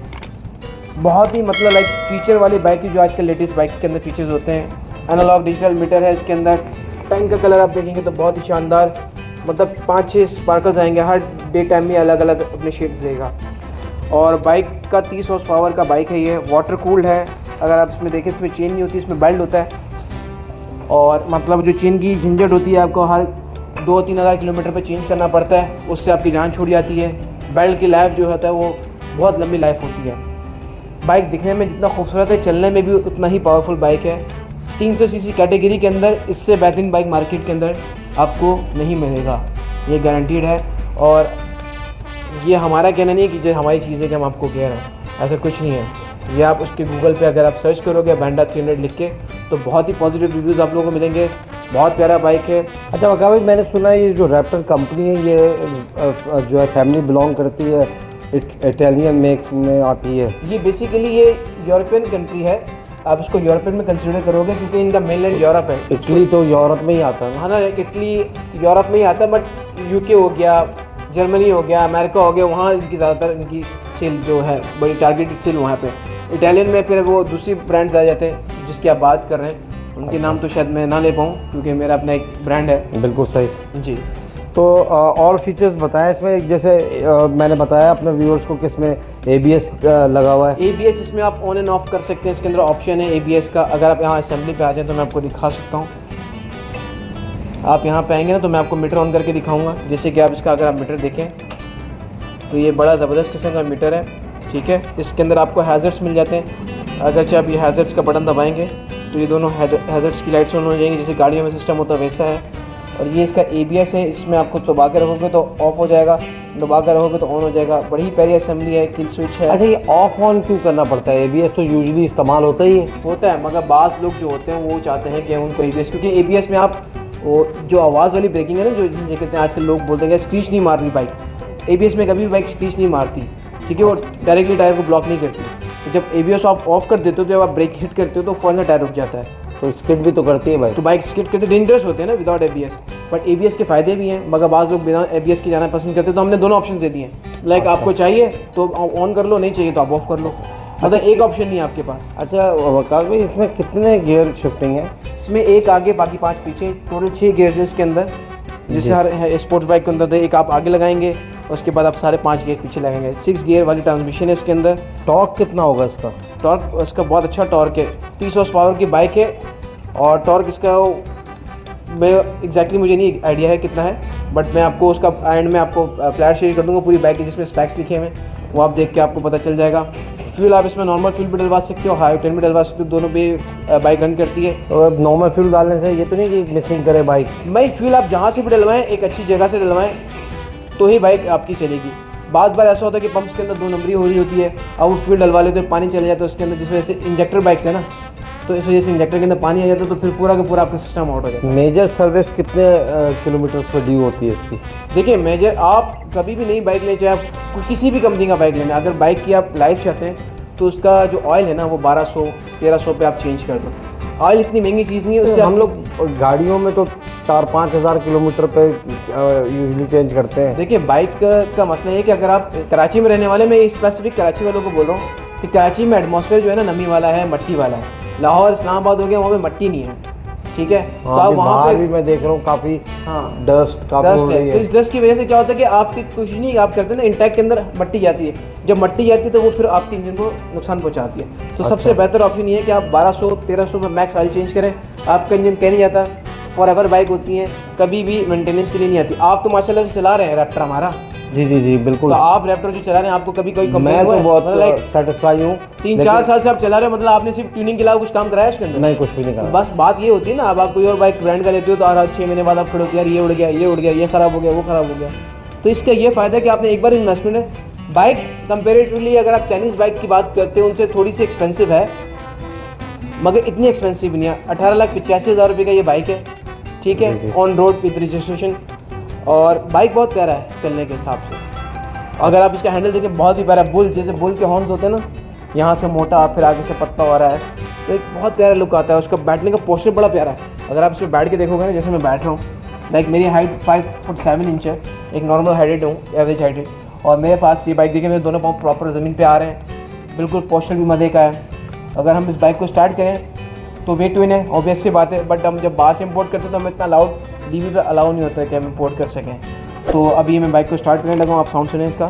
बहुत ही मतलब लाइक फीचर वाली बाइक है जो आजकल लेटेस्ट बाइक्स के अंदर फीचर्स होते हैं। एनालॉग डिजिटल मीटर है इसके अंदर। टैंक का कलर आप देखेंगे तो बहुत ही शानदार, मतलब 5-6 स्पार्कल्स आएंगे, हर डे टाइम में अलग अलग अपने शेड्स देगा। और बाइक का 30 हॉर्स पावर का बाइक है ये, वाटर कूल्ड है। अगर आप इसमें देखें इसमें चेन नहीं होती, इसमें बेल्ट होता है, और मतलब जो चेन की झंझट होती है आपको हर 2-3 हज़ार किलोमीटर पर चेंज करना पड़ता है, उससे आपकी जान छूट जाती है। बेल्ट की लाइफ जो होता है वो बहुत लंबी लाइफ होती है। बाइक दिखने में जितना खूबसूरत है, चलने में भी उतना ही पावरफुल बाइक है। 300 सीसी कैटेगरी के अंदर इससे बेहतरीन बाइक मार्केट के अंदर आपको नहीं मिलेगा, ये गारंटीड है। और ये हमारा कहना नहीं है कि जो हमारी चीज़ है कि हम आपको कह रहे हैं, ऐसा कुछ नहीं है। ये आप उसके गूगल पे अगर आप सर्च करोगे बैंडा 300 लिख के, तो बहुत ही पॉजिटिव रिव्यूज़ आप लोगों को मिलेंगे। बहुत प्यारा बाइक है। अच्छा वकार भाई, मैंने सुना है ये जो रैप्टर कंपनी है ये जो है फैमिली बिलोंग करती है, इटालियन मेक्स में आती है। ये बेसिकली ये यूरोपियन कंट्री है, आप इसको यूरोपियन में कंसिडर करोगे क्योंकि इनका मेनलैंड यूरोप है। इटली तो यूरोप में ही आता है। हाँ ना, इटली यूरोप में ही आता है, बट यूके हो गया, जर्मनी हो गया, अमेरिका हो गया, वहाँ इनकी ज़्यादातर इनकी सेल जो है बड़ी टारगेटेड सेल वहाँ पे। इटालियन में फिर वो दूसरी ब्रांड्स आ जाते हैं जिसकी आप बात कर रहे हैं, उनके नाम तो शायद मैं ना ले पाऊँ क्योंकि मेरा अपना एक ब्रांड है। बिल्कुल सही जी। तो और फीचर्स बताएं इसमें, जैसे मैंने बताया अपने व्यूअर्स को कि इसमें ABS लगा हुआ है। ABS इसमें आप ऑन एंड ऑफ कर सकते हैं, इसके अंदर ऑप्शन है ABS का। अगर आप यहाँ असेंबली पे आ जाएँ तो मैं आपको दिखा सकता हूँ। आप यहाँ पे आएंगे ना तो मैं आपको मीटर ऑन करके दिखाऊंगा। जैसे कि आप इसका अगर आप मीटर देखें तो ये बड़ा ज़बरदस्त किस्म का मीटर है, ठीक है। इसके अंदर आपको हैज़र्ड्स मिल जाते हैं। अगरचे आप ये हैज़र्ड्स का बटन दबाएंगे तो ये दोनों हैज़र्ड्स की लाइट्स ऑन हो जाएंगी, जैसे गाड़ियों में सिस्टम होता है वैसा है। और ये इसका ABS है, इसमें आपको दबा के रखोगे तो ऑफ़ हो जाएगा, दबा कर रखोगे तो ऑन हो जाएगा। बड़ी प्यारी असेंबली है, किल स्विच है। अच्छा, ये ऑफ ऑन क्यों करना पड़ता है? ABS तो यूजुअली इस्तेमाल होता ही है। होता है, मगर बाज़ लोग जो होते हैं वो चाहते हैं कि उनको ABS, क्योंकि ABS में आप वो जो आवाज़ वाली ब्रेकिंग है ना, जो जिसे कहते हैं आजकल लोग बोलते हैं स्क्रीच नहीं मार रही बाइक, ABS में कभी भी बाइक स्क्रीच नहीं मारती, ठीक है। वो डायरेक्टली टायर को ब्लॉक नहीं करती। तो जब ABS आप ऑफ कर देते हो, जब आप ब्रेक हिट करते हो तो फ़ौरन टायर रुक जाता है। तो स्किड भी तो करती है बाइक। तो बाइक स्किड करते डेंजरस होते हैं ना विदाउट ABS, बट ABS के फ़ायदे भी हैं, मगर बाज़ लोग बिना ABS के जाना पसंद करते हैं। तो हमने दोनों ऑप्शन दे दिए, लाइक आपको चाहिए तो ऑन कर लो, नहीं चाहिए तो आप ऑफ कर लो, मतलब एक ऑप्शन नहीं है आपके पास। अच्छा वकार भाई, इसमें कितने गियर शिफ्टिंग है? इसमें एक आगे बाकी 5 पीछे, टोटल 6 गियर्स है इसके अंदर। जैसे हर स्पोर्ट्स बाइक के अंदर एक आप आगे लगाएंगे, उसके बाद आप सारे 5 गियर पीछे लगाएंगे। 6 गियर वाली ट्रांसमिशन है इसके अंदर। टॉर्क कितना होगा इसका? टॉर्क इसका बहुत अच्छा टॉर्क है, 30 हॉर्स पावर की बाइक है। और टॉर्क इसका मैं एग्जैक्टली मुझे नहीं आइडिया है कितना है, बट मैं आपको उसका एंड में आपको फ्लैश शेयर कर दूँगा पूरी बाइक के, जिसमें स्पेक्स लिखे हुए हैं, वो आप देख के आपको पता चल जाएगा। फ्यूल आप इसमें नॉर्मल फ्यूल भी डलवा सकते हो, हाई ऑक्टेन भी डलवा सकते हो, दोनों भी बाइक रन करती है। तो नॉर्मल फ्यूल डालने से ये तो नहीं कि मिसिंग करे बाइक? भाई फ्यूल आप जहाँ से भी डलवाएं, एक अच्छी जगह से डलवाएं तो ही बाइक आपकी चलेगी। बार बार ऐसा होता है कि पंप्स के अंदर 2 नंबरी हो रही होती है, अब वो फ्यूल डलवा लेते तो पानी चले जाता है उसके अंदर, जिस वजह से इंजेक्टर बाइक्स है ना, तो इस वजह से इंजेक्टर के अंदर पानी आ जाता है, तो फिर पूरा का पूरा आपका सिस्टम आउट हो जाता है। मेजर सर्विस कितने किलोमीटर्स पर ड्यू होती है इसकी? देखिए मेजर आप कभी भी नई बाइक लें, चाहे आप किसी भी कंपनी का बाइक लेना, अगर बाइक की आप लाइफ चाहते हैं तो उसका जो ऑयल है ना वो 1200-1300 पे आप चेंज कर दो। ऑयल इतनी महंगी चीज़ नहीं है, उससे हम लोग गाड़ियों में तो 4-5 हज़ार किलोमीटर पे यूजली चेंज करते हैं। देखिए बाइक का मसला ये है कि अगर आप कराची में रहने वाले, मैं स्पेसिफिक कराची वालों को बोल रहा हूँ कि कि कराची में एटमॉस्फेयर जो है ना नमी वाला है, मट्टी वाला है। लाहौर इस्लामाबाद हो गया, वहाँ पे मट्टी नहीं है, ठीक है। तो आप वहाँ पे भी मैं देख रहा हूँ काफ़ी हाँ डस्ट काफ़ी हो डस्ट रही है। तो है। इस डस्ट की वजह से क्या होता है कि आपकी कुछ नहीं, आप करते हैं ना इंटैक के अंदर मट्टी जाती है, जब मट्टी जाती है तो वो फिर आपके इंजन को नुकसान पहुंचाती है। तो सबसे बेहतर ऑप्शन ये है कि आप 1200-1300 में मैक्स ऑयल चेंज करें, आपका इंजन कहीं नहीं जाता। फॉर एवर बाइक होती है, कभी भी मेंटेनेंस के लिए नहीं आती। आप तो माशाल्लाह से चला रहे हैं रैप्टर हमारा, जी जी जी बिल्कुल। तो आप रैप्टर जो चला रहे हैं आपको कभी कोई मैं कंप्लेंट तो हुआ है? बहुत लाइक सेटिस्फाई हूँ। 3-4 साल से आप चला रहे हो, मतलब आपने सिर्फ ट्यूनिंग के अलावा कुछ काम कराया इसके अंदर? नहीं, कुछ भी नहीं करा। बस बात ये होती है ना, अब आप कोई और बाइक ब्रांड का लेते हो तो हर 6 महीने बाद आप खड़े होते यार ये उड़ गया, ये उड़ गया, ये ख़राब हो गया, वो ख़राब हो गया। तो इसका ये फ़ायदा है कि आपने एक बार इन्वेस्टमेंट है। बाइक कंपेरेटिवली अगर आप चाइनीज़ बाइक की बात करते हो उनसे थोड़ी सी एक्सपेंसिव है, मगर इतनी एक्सपेंसिव नहीं है। 18,85,000 रुपये का ये बाइक है, ठीक है, ऑन रोड विद रजिस्ट्रेशन। और बाइक बहुत प्यारा है चलने के हिसाब से। अगर आप इसका हैंडल देखें बहुत ही प्यारा, बुल जैसे बुल के हॉर्न्स होते हैं ना, यहाँ से मोटा फिर आगे से पत्ता हो रहा है, तो एक बहुत प्यारा लुक आता है। उसका बैठने का पोस्चर बड़ा प्यारा है। अगर आप इसमें बैठ के देखोगे ना, जैसे मैं बैठ रहा हूँ, लाइक मेरी हाइट 5 फुट 7 इंच है, एक नॉर्मल हाइटेड हूँ, एवरेज हाइटेड, और मेरे पास ये बाइक देखिए मेरे दोनों पाँव प्रॉपर ज़मीन पे आ रहे हैं, बिल्कुल पोस्चर भी मज़े का है। अगर हम इस बाइक को स्टार्ट करें तो वे ट्विन है, ऑब्वियस सी बात है, बट हम जब बाहर से इम्पोर्ट करते हैं तो हमें इतना लाउड डीवी पे अलाउ नहीं होता है कि हम इम्पोर्ट कर सकें। तो अभी मैं बाइक को स्टार्ट करने लगा हूँ, आप साउंड सुनें इसका।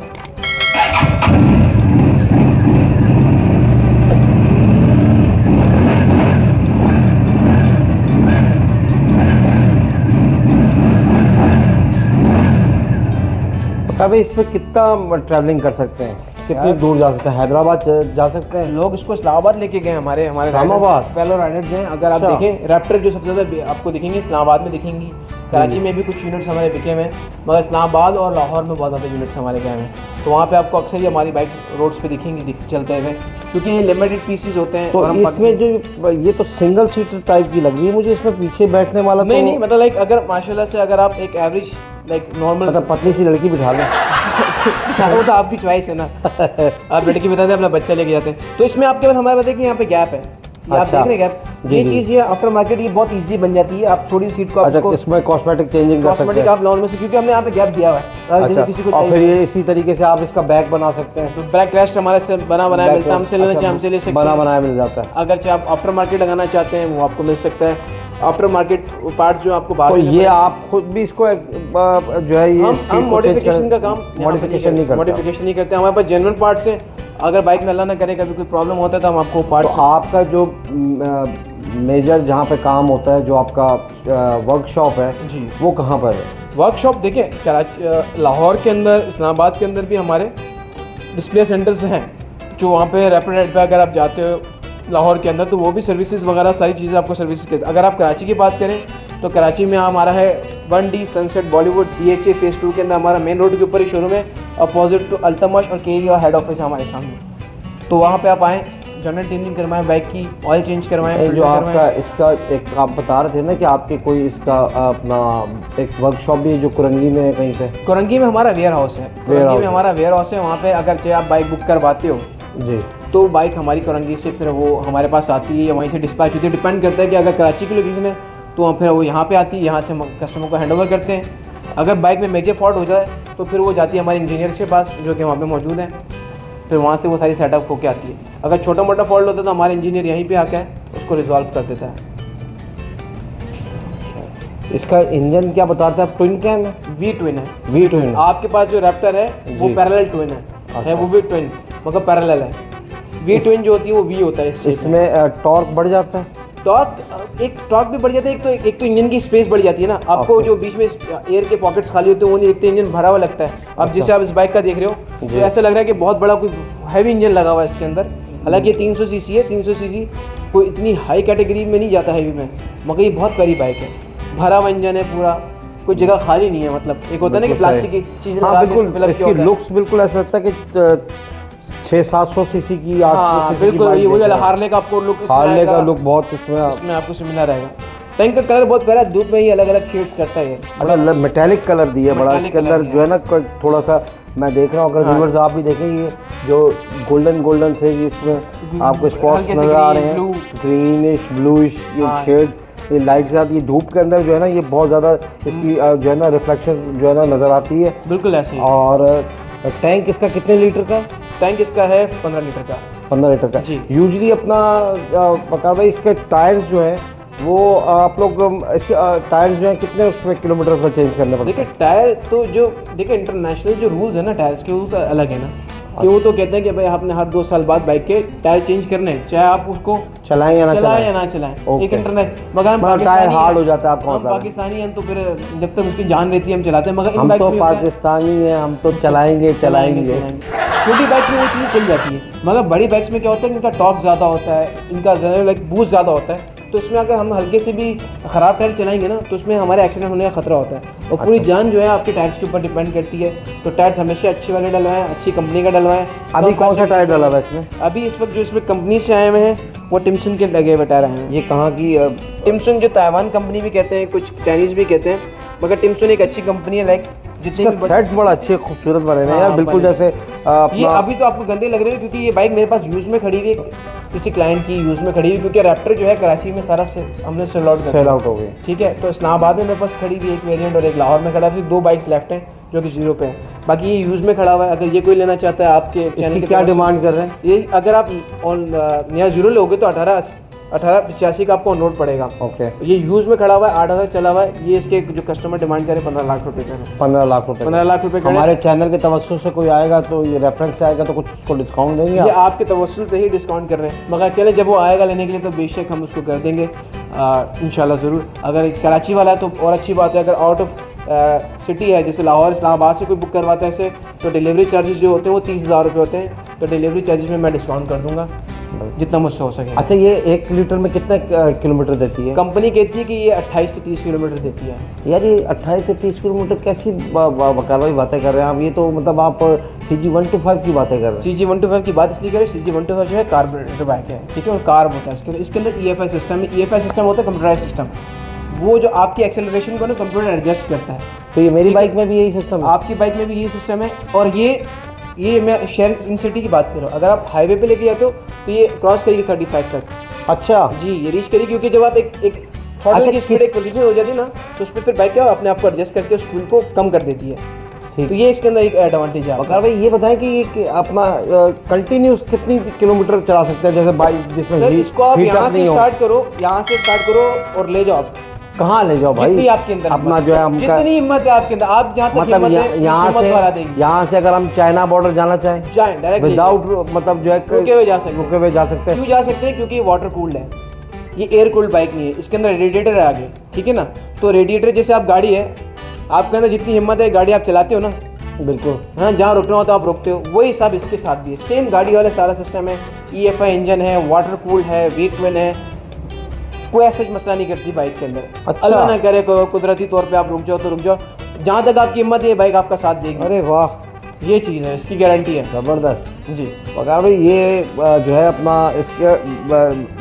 अभी इस पर कितना ट्रैवलिंग कर सकते हैं, कितनी दूर जा सकते हैं? हैदराबाद जा सकते हैं? लोग इसको इस्लामाबाद लेके गए हमारे इस्लामाबाद फेलो राइडर्स हैं। अगर आप देखें रैप्टर जो सबसे ज़्यादा आपको दिखेंगी इस्लामाबाद में दिखेंगी, कराची में भी कुछ यूनिट्स हमारे बिके हुए हैं, मगर इस्लामाबाद और लाहौर में बहुत ज़्यादा यूनिट्स हमारे गए हैं। तो वहाँ पे आपको अक्सर ही हमारी बाइक रोड्स पे दिखेंगी चलते हुए, क्योंकि ये लिमिटेड पीसीज होते हैं। तो और इसमें जो ये तो सिंगल सीटर टाइप की लग रही है मुझे, इसमें पीछे बैठने वाला नहीं तो नहीं, मतलब लाइक अगर माशाल्लाह से अगर आप एक एवरेज लाइक नॉर्मल, मतलब पतली सी लड़की बिठा लें वो तो आपकी चॉइस है ना, आप लड़की बताते हैं अपना बच्चा लेके जाते हैं। तो इसमें आपके पास हमारे बताए कि यहाँ पे गैप है, ये आप देख रहे हैं गैप, ये चीज़ ये आफ्टर मार्केट ये बहुत इजीली बन जाती है। आप थोड़ी सीट को अच्छा, इसमें कॉस्मेटिक चेंजिंग कर सकते कॉस्मेटिक हैं आप नॉर्मल से, क्योंकि हमने यहाँ पे गैप दिया हुआ है। अच्छा, किसी को और फिर ये इसी तरीके से आप इसका बैग बना सकते हैं। तो ब्लैक रेस्ट हमारे से बना बनाया मिलता है, हमसे लेना चाहिए हमसे ले सकते हैं, बना बनाया मिल जाता है। अगर चाहे आप आफ्टर मार्केट लगाना चाहते हैं वो आपको मिल सकता है। आफ्टर मार्केट पार्ट जो आपको बाहर तो ये आप खुद भी इसको जो है ये हम मॉडिफिकेशन का काम मॉडिफिकेशन नहीं करते, मॉडिफिकेशन नहीं करते, हमारे पास जेन्युइन पार्ट्स हैं। अगर बाइक में अल्लाह ना करे कभी कोई प्रॉब्लम होता है तो हम आपको पार्ट्स। तो आपका जो मेजर जहाँ पे काम होता है, जो आपका वर्कशॉप है जी, वो कहाँ पर है? वर्कशॉप देखें कराची, लाहौर के अंदर, इस्लामाबाद के अंदर भी हमारे डिस्प्ले सेंटर्स हैं, जो वहाँ पे रैपिड रेट पे अगर आप जाते हो लाहौर के अंदर तो वो भी सर्विसेज वगैरह सारी चीज़ें आपको सर्विसेज के। अगर आप कराची की बात करें तो कराची में हमारा है 1D sunset Bollywood DHA phase 2 के अंदर हमारा मेन रोड के ऊपर ही शोरूम है, अपोजिट टू अल्तमश और KE का हेड ऑफिस है हमारे सामने। तो वहाँ पे आप आएँ, जनरल ट्यूनिंग करवाएं, बाइक की ऑयल चेंज करवाएं। जो आपका इसका एक आप बता रहे थे ना कि आपके कोई इसका अपना एक वर्कशॉप भी है जो कुरंगी में है कहीं पे? कुरंगी में हमारा वेयर हाउस है, कुरंगी में हमारा वेयर हाउस है। वहाँ पे अगर चाहे आप बाइक बुक करवाते हो जी, तो बाइक हमारी कुरंगी से फिर वो हमारे पास आती है या वहीं से डिस्पैच होती है। डिपेंड करता है कि अगर कराची की लोकेशन है तो फिर वो यहाँ पे आती है, यहाँ से कस्टमर को हैंडओवर करते हैं। अगर बाइक में मेजर फॉल्ट हो जाए तो फिर वो जाती है हमारे इंजीनियर के पास जो कि वहाँ पे मौजूद है, फिर वहाँ से वो सारी सेटअप होके आती है। अगर छोटा मोटा फॉल्ट होता है तो हमारे इंजीनियर यहीं पे आकर उसको रिजॉल्व कर देता है। इसका इंजन क्या बताता है? ट्विन कैम है? वी ट्विन है। V twin. आपके पास जो रैप्टर है वो पैरेलल ट्विन है वो भी ट्विन मगर पैरेलल है। वी ट्विन जो होती है वो वी होता है। इसमें टॉर्क बढ़ जाता है? टॉर्क भी बढ़ जाता है। एक तो इंजन की स्पेस बढ़ जाती है ना, आपको जो बीच में एयर के पॉकेट्स खाली होते हैं वो नहीं दिखते, इंजन भरा हुआ लगता है। अब जैसे आप इस बाइक का देख रहे हो तो ऐसा लग रहा है कि बहुत बड़ा कोई हैवी इंजन लगा हुआ है इसके अंदर, हालांकि ये 300 सीसी है। 300 सीसी कोई इतनी हाई कैटेगरी में नहीं जाता हैवी में, मगर ये बहुत प्यारी बाइक है। भरा हुआ इंजन है पूरा, कोई जगह खाली नहीं है। मतलब एक होता है ना कि प्लास्टिक की चीज़ बिल्कुल, इसकी लुक्स बिल्कुल ऐसा लगता है कि 600-700 सीसी की 800 सीसी बिल्कुल ये वो हार्ले का आपको लुक, हार्ले का लुक बहुत इसमें आपको सिमिलर रहेगा। टैंक का कलर बहुत प्यारा है, धूप में ही अलग अलग शेड्स करता है। बड़ा मेटेलिक कलर दिया है, बड़ा इसके अंदर जो है ना थोड़ा सा मैं देख रहा हूँ, अगर व्यूअर्स आप भी देखेंगे जो गोल्डन से इसमें आपको स्पॉट्स नजर आ रहे हैं, ग्रीनिश ब्लूइश ये शेड, ये लाइट के साथ ये धूप के अंदर जो है ना ये बहुत ज़्यादा इसकी जो है ना रिफ्लेक्शन जो है ना नज़र आती है। बिल्कुल ऐसे ही। और टैंक इसका कितने लीटर का? टैंक इसका है 15 लीटर का। 15 लीटर का जी। यूजली अपना बकार भाई इसके टायर्स जो है वो आप लोग इसके टायर्स जो है कितने उसमें किलोमीटर पर चेंज करने पड़ते देखिए टायर तो जो देखिए इंटरनेशनल जो रूल्स है ना टायर्स के वो तो अलग है ना कि वो तो कहते हैं कि भाई आपने हर 2 साल बाद बाइक के टायर चेंज करने हैं, चाहे आप उसको चलाएं या ना चलाएं चलाएं या ना चलाएं। ओके। एक इंटरनेट मगर हम टायर पाकिस्तानी हार्ड हैं, हो जाता है आपका हम मतलब पाकिस्तानी हैं तो फिर जब तक उसकी जान रहती है हम चलाते हैं, मगर इन हम बाइक तो में होता है- पाकिस्तानी हैं, हम तो चलाएंगे चलाएंगे छोटी बाइक्स में वो चीज़ें चल जाती है, मगर बड़ी बाइक्स में क्या होता है कि इनका टॉर्क ज़्यादा होता है, इनका लाइक बूस्ट ज़्यादा होता है, तो इसमें अगर हम हल्के से भी ख़राब टायर चलाएंगे ना तो उसमें हमारे एक्सीडेंट होने का खतरा होता है। और पूरी जान जो है आपके टायर्स के ऊपर डिपेंड करती है, तो टायर्स हमेशा अच्छे वाले डलवाएं, अच्छी कंपनी का डलवाएं। अभी तो कौन सा टायर डाला हुआ है इसमें? अभी इस वक्त जो इसमें कंपनी से आए हुए हैं वो टिम्सन के लगे हुए टायर आए हैं। ये कहाँ की टिम्सन जो ताइवान कंपनी भी कहते हैं, कुछ चाइनीज़ भी कहते हैं, मगर टिम्सन एक अच्छी कंपनी है। लाइक जितने भी थ्रेड्स बड़ा अच्छे खूबसूरत बने हैं यार, हाँ, बिल्कुल बने। जैसे ये अपना अभी तो आपको गंदे लग रहे हैं क्योंकि ये बाइक मेरे पास यूज़ में खड़ी हुई है, किसी क्लाइंट की यूज़ में खड़ी हुई, क्योंकि रैप्टर जो है कराची में सारा हमने सेल आउट कर सेल आउट हो गए। ठीक है। तो इस्लामाबाद में मेरे पास खड़ी हुई एक वेरिएंट और एक लाहौर में खड़ा, फिर 2 बाइक्स लेफ्ट हैं जो कि 0 पे हैं, बाकी ये यूज़ में खड़ा हुआ है। अगर ये कोई लेना चाहता है आपके चैनल इसकी के क्या तरफ से- डिमांड कर रहे हैं? ये अगर आप नया 0 लोगे तो 1885 का आपको ऑन रोड पड़ेगा। ओके, ये यूज़ में खड़ा हुआ है, 8000 चला हुआ है। ये इसके जो कस्टमर डिमांड करे 15 लाख रुपए का है। 15 लाख रुपए 15 लाख रुपए का है। हमारे चैनल के तवज्जुह से कोई आएगा तो ये रेफरेंस से आएगा तो कुछ उसको डिस्काउंट देंगे ये आप? आपके तवस्सुल से ही डिस्काउंट कर रहे हैं, मगर चले जब वो आएगा लेने के लिए तो बेशक हम उसको कर देंगे इंशाल्लाह ज़रूर। अगर कराची वाला है तो और अच्छी बात है, अगर आउट ऑफ सिटी है जैसे लाहौर इस्लामाबाद से कोई बुक करवाता है इसे, तो डिलीवरी चार्जेस जो होते हैं वो 30,000 रुपये होते हैं, तो डिलीवरी चार्जेस में मैं डिस्काउंट कर दूंगा जितना मुझसे हो सके। अच्छा, ये 1 लीटर में कितने किलोमीटर देती है? कंपनी कहती है कि ये 28 से 30 किलोमीटर देती है। यार ये 28 से 30 किलोमीटर कैसी बकार भाई बातें कर रहे हैं आप? ये तो मतलब आप CG125 की बातें कर रहे हैं। CG125 की बात इसलिए करें, CG125 जो है कार्बोरेटर बाइक है, ठीक है, और कार्ब होता है इसके अंदर EFI सिस्टम है। EFI सिस्टम होता है कंप्यूटराइज सिस्टम, वो जो आपकी एक्सेलरेशन को ना कंप्यूटर एडजस्ट करता है। तो ये मेरी बाइक में भी यही सिस्टम है? आपकी बाइक में भी यही सिस्टम है। और ये मैं शहर इन सिटी की बात कर रहा हूँ, अगर आप हाईवे पे लेके जाते हो तो ये क्रॉस करेगी 35 तक। अच्छा जी, ये रीच करेगी, क्योंकि जब आप एक थ्रॉटल की स्पीड एक पोजीशन में हो जाती है ना तो उस पर फिर बाइक क्या अपने आप को एडजस्ट करके उस फ्यूल को कम कर देती है। ठीक। तो ये इसके अंदर एक एडवांटेज है। बकार भाई ये बताएं कि ये अपना कंटिन्यूस कितनी किलोमीटर चला सकते हैं, जैसे बाइक जिसमें सर इसको आप heat up यहाँ से नहीं हो? स्टार्ट करो, यहाँ से स्टार्ट करो और ले जाओ आप कहाँ ले जाओ भाई? जितनी आपके अंदर अपना हिम्मत जो है है, हमका जितनी हिम्मत है आपके अंदर, आप जहाँ तक मतलब हिम्मत है, यहाँ हिम्मत बढ़ा देंगे। यहाँ से अगर हम चाइना बॉर्डर जाना चाहें जाएं डायरेक्ट विदाउट मतलब जो है रुके हुए जा सकते हैं। रुके हुए जा सकते हैं। क्यों जा सकते हैं? क्योंकि ये वाटर कूल्ड है, ये एयर कूल्ड बाइक नहीं है, इसके अंदर रेडिएटर है आगे, ठीक है ना। तो रेडिएटर जैसे आप गाड़ी है, आपके अंदर जितनी हिम्मत है गाड़ी आप चलाते हो ना, बिल्कुल हाँ, जहाँ रुकना होता है आप रुकते हो, वही हिसाब इसके साथ भी है। सेम गाड़ी वाला सारा सिस्टम है, EFI इंजन है, वाटर कूल्ड है, V12 है, कोई ऐसा मसला नहीं करती बाइक के अंदर। अच्छा। अल्लाह ना करे कुदरती तौर पे आप रुक जाओ तो रुक जाओ, जहाँ तक आपकी हिम्मत है ये बाइक आपका साथ देगी। अरे वाह, ये चीज़ है, इसकी गारंटी है। ज़बरदस्त जी बकार भाई। ये जो है अपना इसके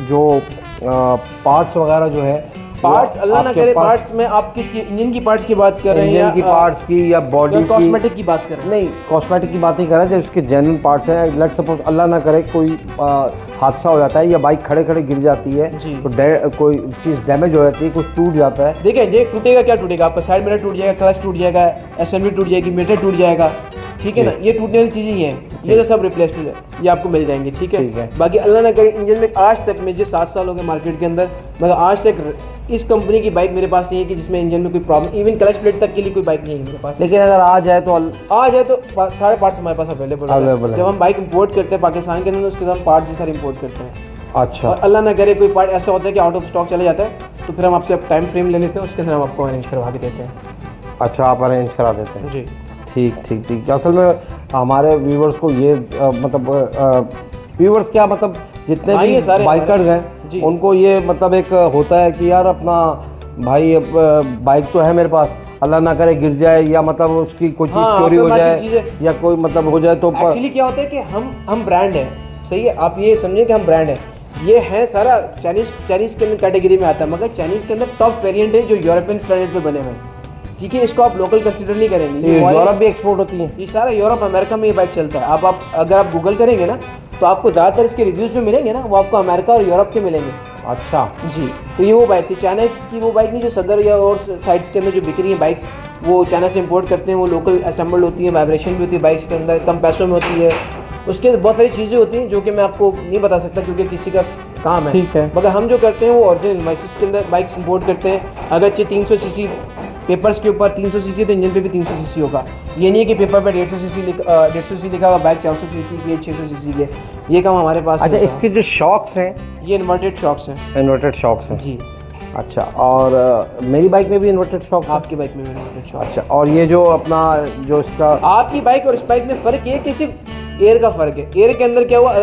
जो पार्ट्स वगैरह जो है पार्ट्स, अल्लाह ना करे पार्ट्स में आप किसकी इंजन की पार्ट्स की बात कर रहे हैं इंजन या की पार्ट्स की या बॉडी की? कॉस्मेटिक की बात कर रहे हैं? नहीं, कॉस्मेटिक की बात नहीं कर रहे, जो उसके जेन्युइन पार्ट्स हैं। लेट सपोज अल्लाह ना करे कोई हादसा हो जाता है या बाइक खड़े खड़े गिर जाती है जी। तो कोई चीज़ डैमेज हो जाती है, कुछ टूट जाता है। देखिए ये टूटेगा, क्या टूटेगा? आपका साइड मिरर टूट जाएगा, क्लच टूट जाएगा, असेंबली टूट जाएगी, मीटर टूट जाएगा, ठीक है ना। ये टूटने वाली चीज़ें ही हैं, ये तो सब रिप्लेसमेंट है, ये आपको मिल जाएंगे, ठीक है। बाकी अल्लाह ना करे इंजन में आज तक मुझे 7 साल हो गए मार्केट के अंदर, मगर आज तक इस कंपनी की बाइक मेरे पास नहीं है कि जिसमें इंजन में कोई प्रॉब्लम, इवन क्लच प्लेट तक के लिए कोई बाइक नहीं है मेरे पास। लेकिन अगर आ जाए तो आ जाए तो सारे पार्ट्स हमारे पास अवेलेबल है। जब हम बाइक इंपोर्ट करते हैं पाकिस्तान के अंदर, उसके साथ पार्ट्स भी सारे इंपोर्ट करते हैं। अच्छा, और अल्लाह ना करे कोई पार्ट ऐसा होता है कि आउट ऑफ स्टॉक चला जाता है, तो फिर हम आपसे टाइम फ्रेम ले लेते हैं, उसके अंदर हम आपको अरेंज करवा के देते हैं। अच्छा, आप अरेंज करा देते हैं? जी ठीक ठीक ठीक। असल में हमारे व्यूवर्स को ये मतलब व्यूवर्स क्या मतलब जितने भाई भी ये सारे बाइकर्स जी। हैं उनको ये मतलब एक होता है कि यार अपना भाई बाइक तो है मेरे पास, अल्लाह ना करे गिर जाए या मतलब उसकी कोई चीज़ हाँ, चोरी हो बाकी जाए चीज़ें- या कोई मतलब हो जाए तो एक्चुअली क्या होता है कि हम ब्रांड हैं, सही है, आप ये समझें कि हम ब्रांड हैं। ये है सारा चाइनीज़ के अंदर कैटेगरी में आता है, मगर चाइनीज़ के अंदर टॉप वेरिएंट है जो यूरोपियन स्टैंडर्ड पे बने हुए हैं, ठीक है। इसको आप लोकल कंसिडर नहीं करेंगे। ये यूरोप भी एक्सपोर्ट होती है? ये सारा यूरोप अमेरिका में ये बाइक चलता है। आप अगर आप गूगल करेंगे ना तो आपको ज़्यादातर इसके रिव्यूज़ जो मिलेंगे ना वो आपको अमेरिका और यूरोप के मिलेंगे। अच्छा जी, तो ये वो बाइक्स है, चाइना की वो बाइक नहीं जो सदर या और साइड्स के अंदर जो बिक रही है बाइक्स, वो चाइना से इंपोर्ट करते हैं, वो लोकल असेंबल्ड होती है, वाइब्रेशन भी होती है बाइक्स के अंदर, कम पैसों में होती है, उसके बहुत सारी चीज़ें होती हैं जो कि मैं आपको नहीं बता सकता क्योंकि किसी का काम है। ठीक है। मगर हम जो करते हैं वो ओरिजिनल इनवॉइसेस के अंदर बाइक्स इंपोर्ट करते हैं। अगरचे 300 सीसी पेपर्स के ऊपर 300 सीसी तो इंजन पे भी 300 सीसी होगा। ये नहीं है कि पेपर पे 150 सीसी लिखा हुआ बाइक 400 सीसी की 600 सीसी की है। ये काम हमारे पास अच्छा, नहीं होता। इसके जो शॉक्स हैं ये इन्वर्टेड शॉक्स हैं इन्वर्टेड शॉक्स हैं। जी। अच्छा, और मेरी बाइक में भी इन्वर्टेड शॉक्स हैं? आपकी बाइक में भी इन्वर्टेड शॉक्स। अच्छा, और ये जो अपना जो इसका आपकी बाइक और इस बाइक में फ़र्क ये है कि सिर्फ एयर का फ़र्क है। एयर के अंदर क्या हुआ,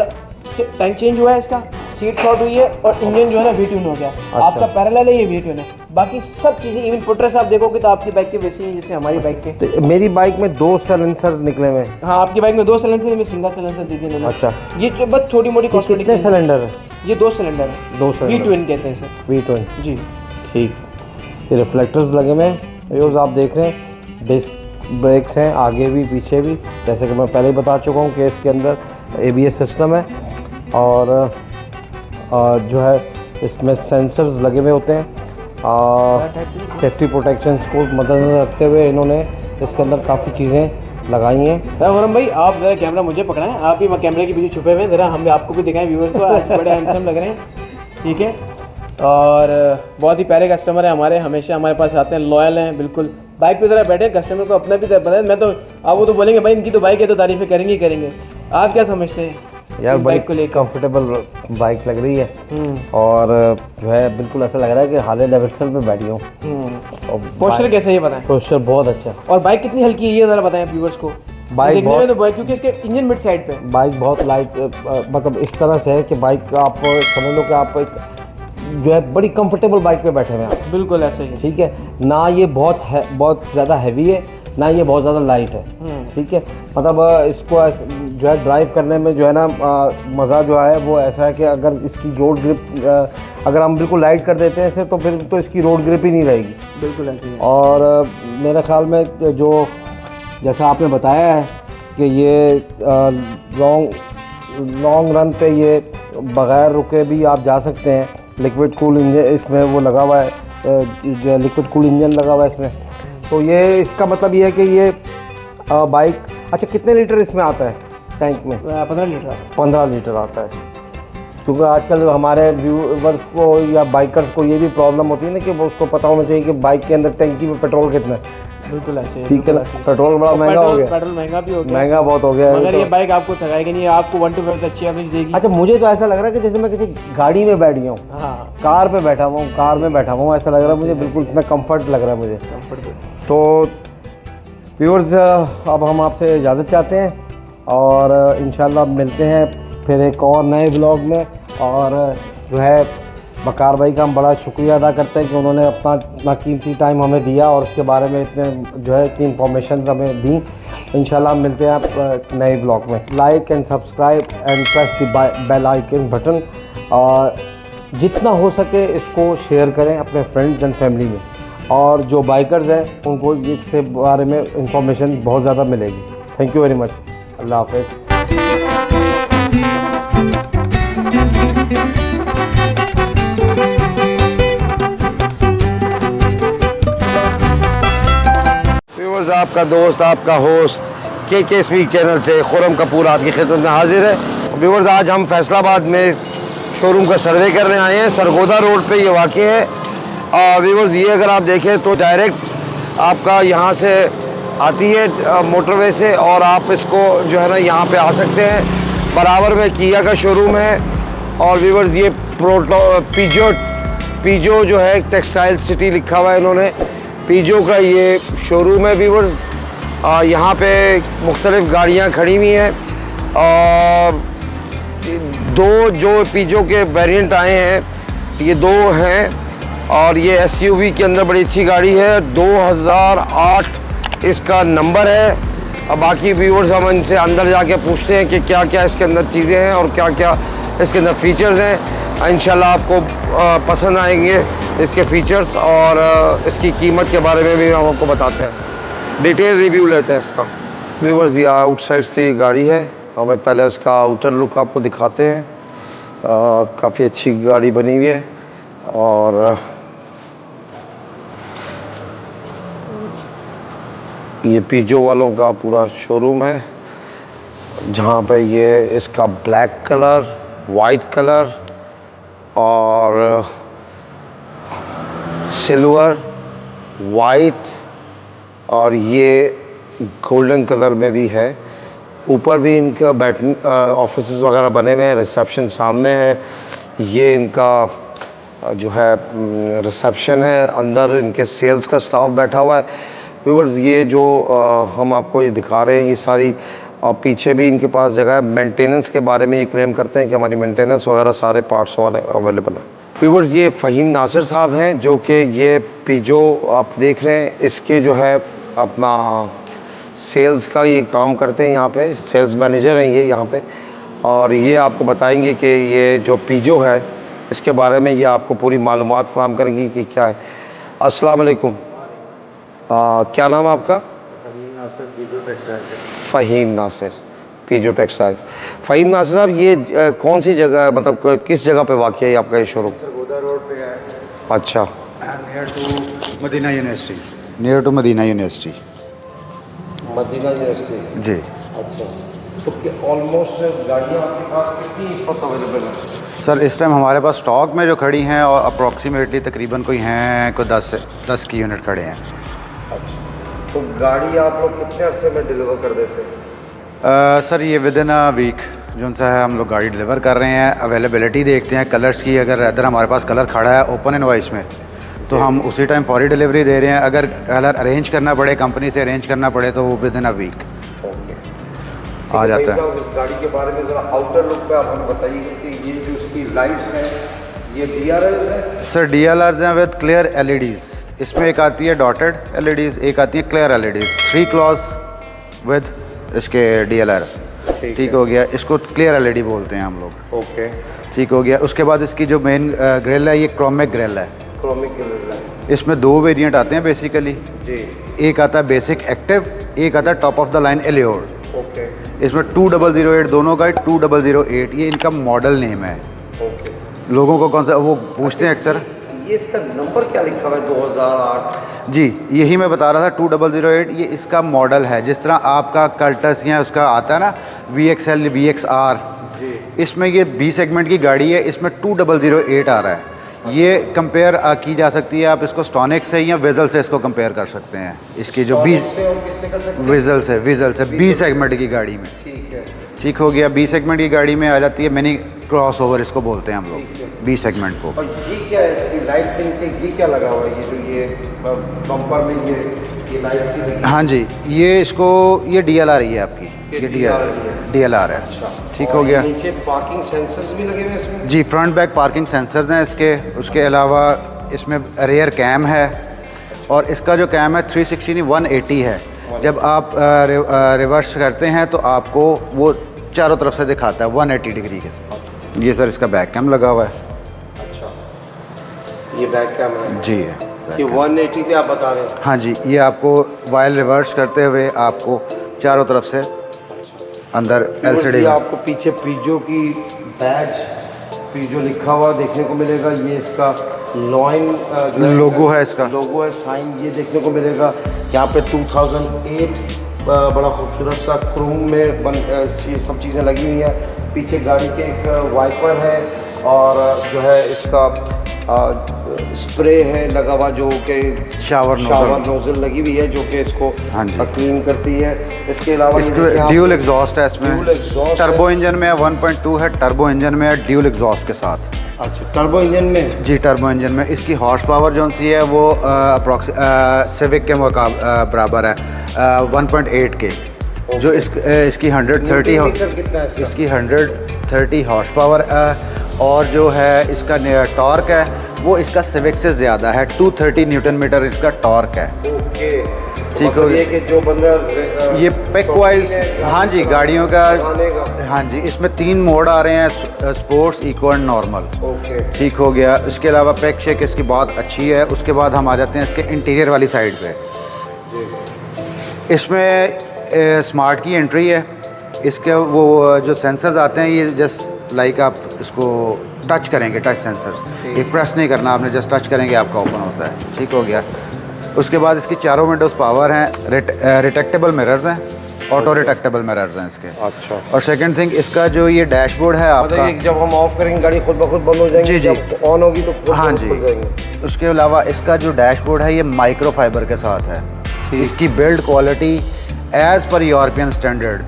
टैंक चेंज हुआ है, इसका सीट शॉर्ट हुई है और इंजन जो है ना वी-ट्यून हो गया। आपका पैरेलल है, ये वी-ट्यून है। बाकी सब चीज़ें इवन फुटरेस्ट आप देखोगे तो आपकी बाइक के वैसे ही जैसे हमारी बाइक के। तो मेरी बाइक में 2 साइलेंसर निकले हुए हैं। हाँ, आपकी बाइक में 2 सिलेंडर में सिंगल सिलेंडर दी थी इन्होंने। अच्छा। ये जो बस छोटी मोटी कॉस्मेटिक। कितने सिलेंडर है? ये 2 सिलेंडर है। 2 सिलेंडर वी-ट्विन कहते हैं इसे। वी-ट्विन। जी। ठीक। ये रिफ्लेक्टर्स लगे हुए हैं, व्यूअर्स आप देख रहे हैं। डिस्क ब्रेक्स हैं आगे भी पीछे भी, जैसे कि मैं पहले ही बता चुका हूँ कि इसके अंदर ABS सिस्टम है और जो है इसमें सेंसर्स लगे हुए होते हैं। सेफ्टी प्रोटेक्शंस को मद्देनजर रखते हुए इन्होंने इसके अंदर काफ़ी चीज़ें लगाई हैं। खुरम भाई, आप ज़रा कैमरा मुझे पकड़ाएं, आप भी कैमरे के पीछे छुपे हुए हैं, ज़रा हम आपको भी दिखाएं व्यूअर्स को। आज बड़े हैंडसम लग रहे हैं, ठीक है। और बहुत ही प्यारे कस्टमर है हमारे, हमेशा हमारे पास आते हैं, लॉयल हैं बिल्कुल। बाइक पे ज़रा बैठे, कस्टमर को अपना भी पता है। मैं तो आप वो तो बोलेंगे भाई इनकी तो बाइक है तो तारीफ़ें करेंगे ही करेंगे। आप क्या समझते हैं यार? बाइक को लेकर कंफर्टेबल बाइक लग रही है और जो है बिल्कुल ऐसा लग रहा है कि हार्ले डेविडसन पे बैठी हूँ। पोस्टर कैसा है ये बताएं। पोस्टर बहुत अच्छा है। और बाइक कितनी हल्की है ये ज़रा बताएं व्यूअर्स को। बाइक देखने में बहुत- तो बाइक क्योंकि इसके इंजन मिड साइड पे। बाइक बहुत लाइट, मतलब इस तरह से है कि बाइक आप समझ लो कि आप एक जो है बड़ी कंफर्टेबल बाइक पे बैठे हुए हैं आप। बिल्कुल ऐसे ही। ठीक है ना, ये बहुत ज़्यादा हैवी है ना ये बहुत ज़्यादा लाइट है। ठीक है, मतलब इसको जो है ड्राइव करने में जो है ना मज़ा जो है वो ऐसा है कि अगर इसकी रोड ग्रिप अगर हम बिल्कुल लाइट कर देते हैं इसे तो फिर तो इसकी रोड ग्रिप ही नहीं रहेगी। बिल्कुल ऐसे ही। और मेरे ख्याल में जो जैसा आपने बताया है कि ये लॉन्ग रन पे ये बग़ैर रुके भी आप जा सकते हैं। लिक्विड कूल इंजन इसमें वो लगा हुआ है, लिक्विड कूल इंजन लगा हुआ है इसमें। तो ये इसका मतलब ये है कि ये बाइक, अच्छा कितने लीटर इसमें आता है टैंक में? 15 लीटर। 15 लीटर आता है इसमें। क्योंकि आजकल हमारे व्यूवर्स को या बाइकर्स को ये भी प्रॉब्लम होती है ना कि वो उसको पता होना चाहिए कि बाइक के अंदर टैंकी में पेट्रोल कितना है। बिल्कुल ऐसे। ठीक है ना, पेट्रोल बड़ा महंगा हो गया। पेट्रोल महंगा भी हो गया, महंगा बहुत हो गया है। मगर ये बाइक आपको थकाएगी नहीं, आपको 1 to 5 से अच्छी एवरेज देगी। अच्छा, मुझे तो ऐसा लग रहा है कि जैसे मैं किसी गाड़ी में बैठ गया हूँ, हाँ, कार पे बैठा हुआ हूँ, कार में बैठा हुआ हूँ, ऐसा लग रहा है मुझे, बिल्कुल इतना कंफर्ट लग रहा है मुझे। तो व्यूअर्स, अब हम आपसे इजाज़त चाहते हैं और इंशाल्लाह मिलते हैं फिर एक और नए ब्लॉग में। और जो है बकार भाई का हम बड़ा शुक्रिया अदा करते हैं कि उन्होंने अपना कीमती टाइम हमें दिया और उसके बारे में इतने जो है इतनी इन्फॉर्मेशन हमें दी। इंशाल्लाह मिलते हैं आप नए ब्लॉग में। Like and subscribe and press the bell icon button, और जितना हो सके इसको शेयर करें अपने फ्रेंड्स एंड फैमिली में। और जो बाइकर्स हैं उनको इससे बारे में इंफॉर्मेशन बहुत ज़्यादा मिलेगी। Thank you very much. अल्लाह हाफ़िज़। व्यूअर्स, आपका दोस्त आपका होस्ट के स्पीक चैनल से खुरम कपूर आपकी खिदमत में हाजिर है। व्यूअर्स, आज हम फैसलाबाद में शोरूम का सर्वे करने आए हैं। सरगोदा रोड पे ये वाक़ है। व्यूअर्स, ये अगर आप देखें तो डायरेक्ट आपका यहाँ से आती है मोटरवे से और आप इसको जो है ना यहाँ पे आ सकते हैं। बराबर में किया का शोरूम है। और व्यूअर्स, ये पीजो जो है टेक्सटाइल सिटी लिखा हुआ है इन्होंने, पीजो का ये शोरूम है। व्यूअर्स, यहाँ पे मुख्तलिफ़ गाड़ियाँ खड़ी हुई हैं और 2 जो पीजो के वेरिएंट आए हैं, ये 2 हैं। और ये SUV के अंदर बड़ी अच्छी गाड़ी है, 2008 इसका नंबर है। अब बाकी व्यूअर्स हम इनसे अंदर जाके पूछते हैं कि क्या क्या इसके अंदर चीज़ें हैं और क्या क्या इसके अंदर फ़ीचर्स हैं। इंशाल्लाह आपको पसंद आएंगे इसके फ़ीचर्स और इसकी कीमत के बारे में भी हम आपको बताते हैं। डिटेल रिव्यू लेते हैं इसका। व्यूअर्स, ये आउटसाइड से ये गाड़ी है, हमें पहले उसका आउटर लुक आपको दिखाते हैं। काफ़ी अच्छी गाड़ी बनी हुई है और ये पीजो वालों का पूरा शोरूम है। जहाँ पे ये इसका ब्लैक कलर, वाइट कलर और सिल्वर, वाइट और ये गोल्डन कलर में भी है। ऊपर भी इनका बैठने ऑफिसेस वगैरह बने हुए हैं, रिसेप्शन सामने है। ये इनका जो है रिसेप्शन है, अंदर इनके सेल्स का स्टाफ बैठा हुआ है। व्यूअर्स, ये जो हम आपको ये दिखा रहे हैं ये सारी, और पीछे भी इनके पास जगह है। मेंटेनेंस के बारे में ये क्लेम करते हैं कि हमारी मेंटेनेंस वगैरह सारे पार्ट्स वाले अवेलेबल है। व्यूअर्स, ये फ़हीम नासिर साहब हैं जो कि ये पीजो आप देख रहे हैं, इसके जो है अपना सेल्स का ये काम करते हैं, यहाँ पे सेल्स मैनेजर हैं ये यहाँ पे। और ये आपको बताएंगे कि ये जो पीजो है इसके बारे में ये आपको पूरी मालूमात फराहम करेंगी कि क्या है। अस्सलाम वालेकुम, क्या नाम है आपका? Faheem Nasir, Peugeot textiles. फ़हीम नासिर साहब, ये कौन सी जगह है, मतलब किस जगह पे वाक़ है आपका ये शोरूम? गोदा रोड पे है। अच्छा, near to Madina university. Near to Madina university. Madina university. जी। अच्छा, तो ऑलमोस्ट गाड़ियाँ आपके पास कितनी इस वक्त अवेलेबल हैं? सर इस टाइम हमारे पास स्टॉक में जो खड़ी हैं और अप्रॉक्सीमेटली तकरीबन कोई हैं कोई 10 की यूनिट खड़े हैं। अच्छा, तो गाड़ी आप लोग कितने अरसे में डिलीवर कर देते हैं? सर ये विद इन अ वीक जो सा है हम लोग गाड़ी डिलीवर कर रहे हैं। अवेलेबिलिटी देखते हैं कलर्स की, अगर इधर हमारे पास कलर खड़ा है ओपन एंड वाइस में तो हम उसी टाइम फौरी डिलीवरी दे रहे हैं। अगर कलर अरेंज करना पड़े, कंपनी से अरेंज करना पड़े, तो वो विद इन अ वीक आ जाता है। इस गाड़ी के बारे में ज़रा आउटर लुक पे आप हमें बताइए कि ये जो उसकी लाइट्स हैं ये DRLs हैं? सर DLRs हैं विद क्लियर LEDs। इसमें एक आती है डॉटेड LEDs, एक आती है क्लियर LEDs। 3 क्लॉज विद इसके DLR। ठीक हो गया, इसको क्लियर LED बोलते हैं हम लोग। ओके, ठीक हो गया। उसके बाद इसकी जो मेन ग्रिल है ये क्रोमिक ग्रिल है। क्रोमिक ग्रिल है। इसमें 2 वेरिएंट आते हैं बेसिकली जी। एक आता है बेसिक एक्टिव, एक आता है top of the line Allure. Okay. इसमें 2008 दोनों का है। 2008 ये इनका मॉडल नेम है। ओके। लोगों को कौन सा वो पूछते हैं अक्सर, ये इसका नंबर क्या लिखा हुआ है? 2008। जी यही मैं बता रहा था। 2008 ये इसका मॉडल है। जिस तरह आपका कल्टस या उसका आता है ना VXL VXR, जी, इसमें ये B सेगमेंट की गाड़ी है, इसमें 2008 आ रहा है। ये कंपेयर की जा सकती है, आप इसको स्टॉनिक से या विजल से इसको कंपेयर कर सकते हैं। इसकी जो B विजल से B सेगमेंट की गाड़ी में। ठीक है। ठीक हो गया। B सेगमेंट की गाड़ी में आ जाती है मिनी क्रॉस ओवर, इसको बोलते हैं हम लोग B सेगमेंट को। और ये क्या है इसकी लाइट्स के नीचे ये क्या लगा हुआ है? ये जो ये बम्पर में ये लाइट्स लगी है? हाँ जी, ये इसको ये DLR ही है आपकी, ये DLR है। ठीक हो गया। नीचे पार्किंग सेंसर्स भी लगे हुए हैं इसमें? जी, फ्रंट बैक पार्किंग सेंसर्स हैं इसके। उसके अलावा इसमें रेयर कैम है और इसका जो कैम है 360 नहीं 180 है। जब आप रिवर्स करते हैं तो आपको वो चारों तरफ से दिखाता है 180 डिग्री के साथ। ये सर इसका बैक कैम लगा हुआ है। अच्छा, ये बैक कैमरा है? जी है। ये 180 पे आप बता रहे हैं? हाँ जी, ये आपको वाइल रिवर्स करते हुए आपको चारों तरफ से अंदर LCD आपको पीछे पीजो की बैज, पीजो लिखा हुआ देखने को मिलेगा। ये इसका लॉइन लोगो है, इसका लोगो है, साइन ये देखने को मिलेगा। यहाँ पे 2008 बड़ा खूबसूरत सा क्रोम में ये सब चीज़ें लगी हुई हैं। पीछे गाड़ी के एक वाइपर है और जो है इसका स्प्रे है लगा हुआ जो कि शावर नोजल लगी हुई है जो कि इसको हाँ जी क्लीन करती है। इसके अलावा ड्यूल एग्जॉस्ट है इसमें। टर्बो इंजन में 1.2 है, टर्बो इंजन में है ड्यूल एग्जॉस्ट के साथ। अच्छा, टर्बो इंजन में? जी, टर्बो इंजन में। इसकी हॉर्स पावर जो सी है वो सिविक के बराबर है 1.8 के। जो इसकी 130 हॉर्स पावर और जो है इसका टॉर्क है वो इसका सिविक से ज़्यादा है। 230 न्यूटन मीटर इसका टॉर्क है। ओके, ठीक हो गया कि जो बंदा ये पेक वाइज हाँ जी गाड़ियों का हाँ जी इसमें 3 मोड आ रहे हैं, sports, eco and normal. Okay, ठीक हो गया। उसके अलावा पैक शेक इसकी बहुत अच्छी है। उसके बाद हम आ जाते हैं इसके इंटीरियर वाली साइड पे। इसमें स्मार्ट की एंट्री है। इसके वो जो सेंसर्स आते हैं ये जस्ट लाइक आप इसको टच करेंगे, टच सेंसर्स, एक प्रेस नहीं करना आपने, जस्ट टच करेंगे आपका ओपन होता है। ठीक हो गया। उसके बाद इसकी चारों विंडोज़ पावर हैं, रिटेक्टेबल मिरर्स हैं। ऑटो रिट्रैक्टेबल मिरर्स हैं इसके। अच्छा, और सेकंड थिंग इसका जो ये डैशबोर्ड है मतलब आपका, ये जब हम ऑफ करेंगे गाड़ी खुद ब खुद बंद हो जाएंगी, जी, जी। जब ऑन होगी तो खुद हाँ ब जी। खुद खुल जाएंगे। उसके अलावा इसका जो डैशबोर्ड है ये माइक्रो फाइबर के साथ है। इसकी build quality as per European standard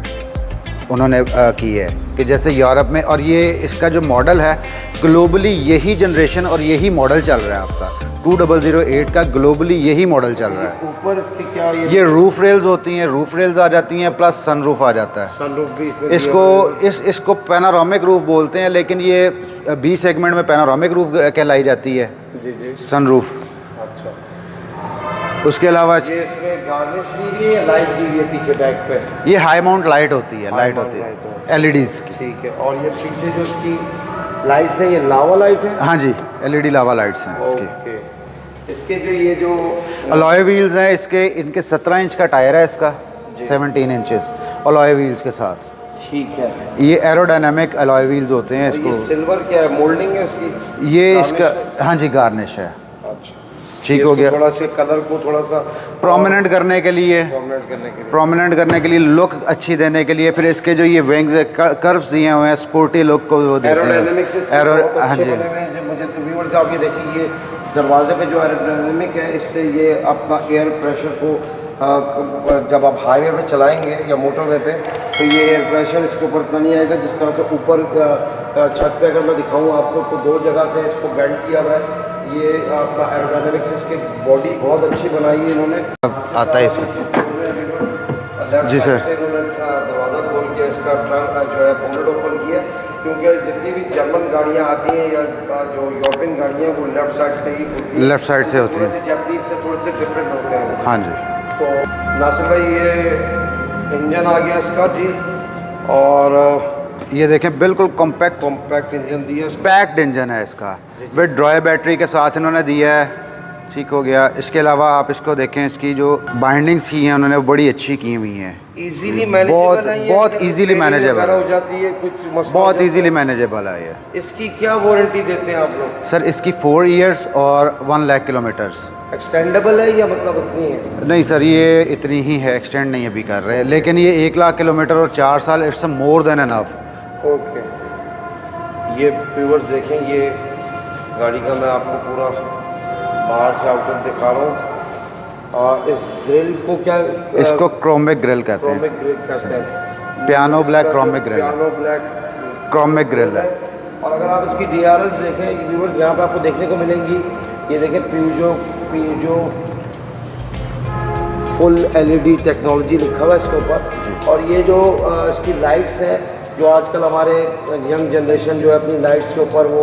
उन्होंने की है कि जैसे यूरोप में, और ये इसका जो मॉडल है ग्लोबली यही जनरेशन और यही मॉडल चल रहा है आपका 2008 का, ग्लोबली यही मॉडल चल रहा है। ऊपर इसकी क्या ये रूफ रेल्स होती हैं, रूफ रेल्स आ जाती हैं प्लस सनरूफ आ जाता है। सनरूफ भी इसमें इसको पैनोरामिक रूफ बोलते हैं, लेकिन ये बी सेगमेंट में पैनोरामिक रूफ कहलाई जाती है, जी जी। सनरूफ। अच्छा, उसके अलावा ये इसमें गार्निश दी हुई है, लाइट दी हुई है पीछे बैक पे। ये हाई माउंट लाइट होती है, लाइट होती है LEDs की। ठीक है, और ये पीछे जो इसकी लाइट्स है ये लावा लाइट है। हाँ जी, LED लावा लाइट्स हैं इसकी। ओके, इसके जो ये जो अलॉय व्हील्स हैं इसके, इनके 17 इंच का टायर है इसका, 17 इंचेस अलॉय व्हील्स के साथ। ठीक है, ये एरोडायनामिक अलॉय व्हील्स होते हैं ये इसको। सिल्वर क्या है, मोल्डिंग है इसकी? ये Garnish इसका, है? हाँ जी, गार्निश है। अच्छा, ठीक ये हो इसको गया। थोड़ा सा कलर को थोड़ा सा प्रोमिनेंट करने के लिए, प्रोमिनेंट करने के लिए लुक अच्छी देने के लिए, फिर इसके जो ये विंग्स कर्व्स दिए हुए हैं स्पोर्टी लुक को वो देते एरोडायनेमिक्स से हैं। हाँ जी, मुझे तो व्यूअर्स आप ये देखिए, ये दरवाजे पे जो एरोडायनेमिक है, इससे ये अपना एयर प्रेशर को जब आप हाईवे पे चलाएंगे या मोटरवे पे, तो ये एयर प्रेशर इसके ऊपर इतना नहीं आएगा। जिस तरह से ऊपर छत पे अगर मैं दिखाऊँ आपको, तो 2 जगह से इसको बेंड किया हुआ है। ये आपका एरोडायनेमिक्स, इसकी बॉडी बहुत अच्छी बनाई है इन्होंने। आता है इसका। जी सर। दरवाज़ा खोल के इसका ट्रंक जो है बोनट ओपन किया, क्योंकि जितनी भी जर्मन गाड़ियाँ आती हैं या जो यूरोपियन गाड़ियाँ हैं वो लेफ़्ट साइड से ही खुलती हैं। लेफ़्ट साइड से होती है। जापानीज से थोड़े से डिफरेंट होते हैं। हाँ जी। तो नासिर भाई ये इंजन आ गया इसका जी, और ये देखें बिल्कुल कॉम्पैक्ट इंजन दिया है। पैक्ड इंजन है इसका, विद ड्रॉय बैटरी के साथ इन्होंने दिया है। ठीक हो गया। इसके अलावा आप इसको देखें, इसकी जो बाइंडिंग्स की हैं उन्होंने बड़ी अच्छी की हुई हैं। इजीली मैनेजेबल है, बहुत इजीली मैनेजेबल हो जाती है, कुछ मसला बहुत इजीली मैनेजेबल है ये। इसकी क्या वारंटी देते हैं आप लोग? सर इसकी 4 ईयर्स और 1 लाख किलोमीटर्स। एक्सटेंडेबल है या मतलब उतनी है? नहीं सर, ये इतनी ही है, एक्सटेंड नहीं अभी कर रहे हैं, लेकिन ये 1 लाख किलोमीटर और 4 साल, it's more than enough. Okay, ये व्यूअर्स देखें, ये गाड़ी का मैं आपको पूरा बाहर से आउटलुक दिखा रहा हूँ। इस ग्रिल को क्या, इसको क्रोमिक ग्रिल कहते हैं। क्रोमिक ग्रिल कहते हैं। पियानो ब्लैक क्रोमिक ग्रिल है। पियानो ब्लैक क्रोमिक ग्रिल है। और अगर आप इसकी DRLs देखें व्यूअर्स, यहाँ पे आपको देखने को मिलेंगी, ये देखें प्यूजो फुल LED टेक्नोलॉजी लिखा हुआ है इसके ऊपर। और ये जो इसकी लाइट्स हैं, जो आजकल हमारे यंग जनरेशन जो है अपनी लाइट्स के ऊपर वो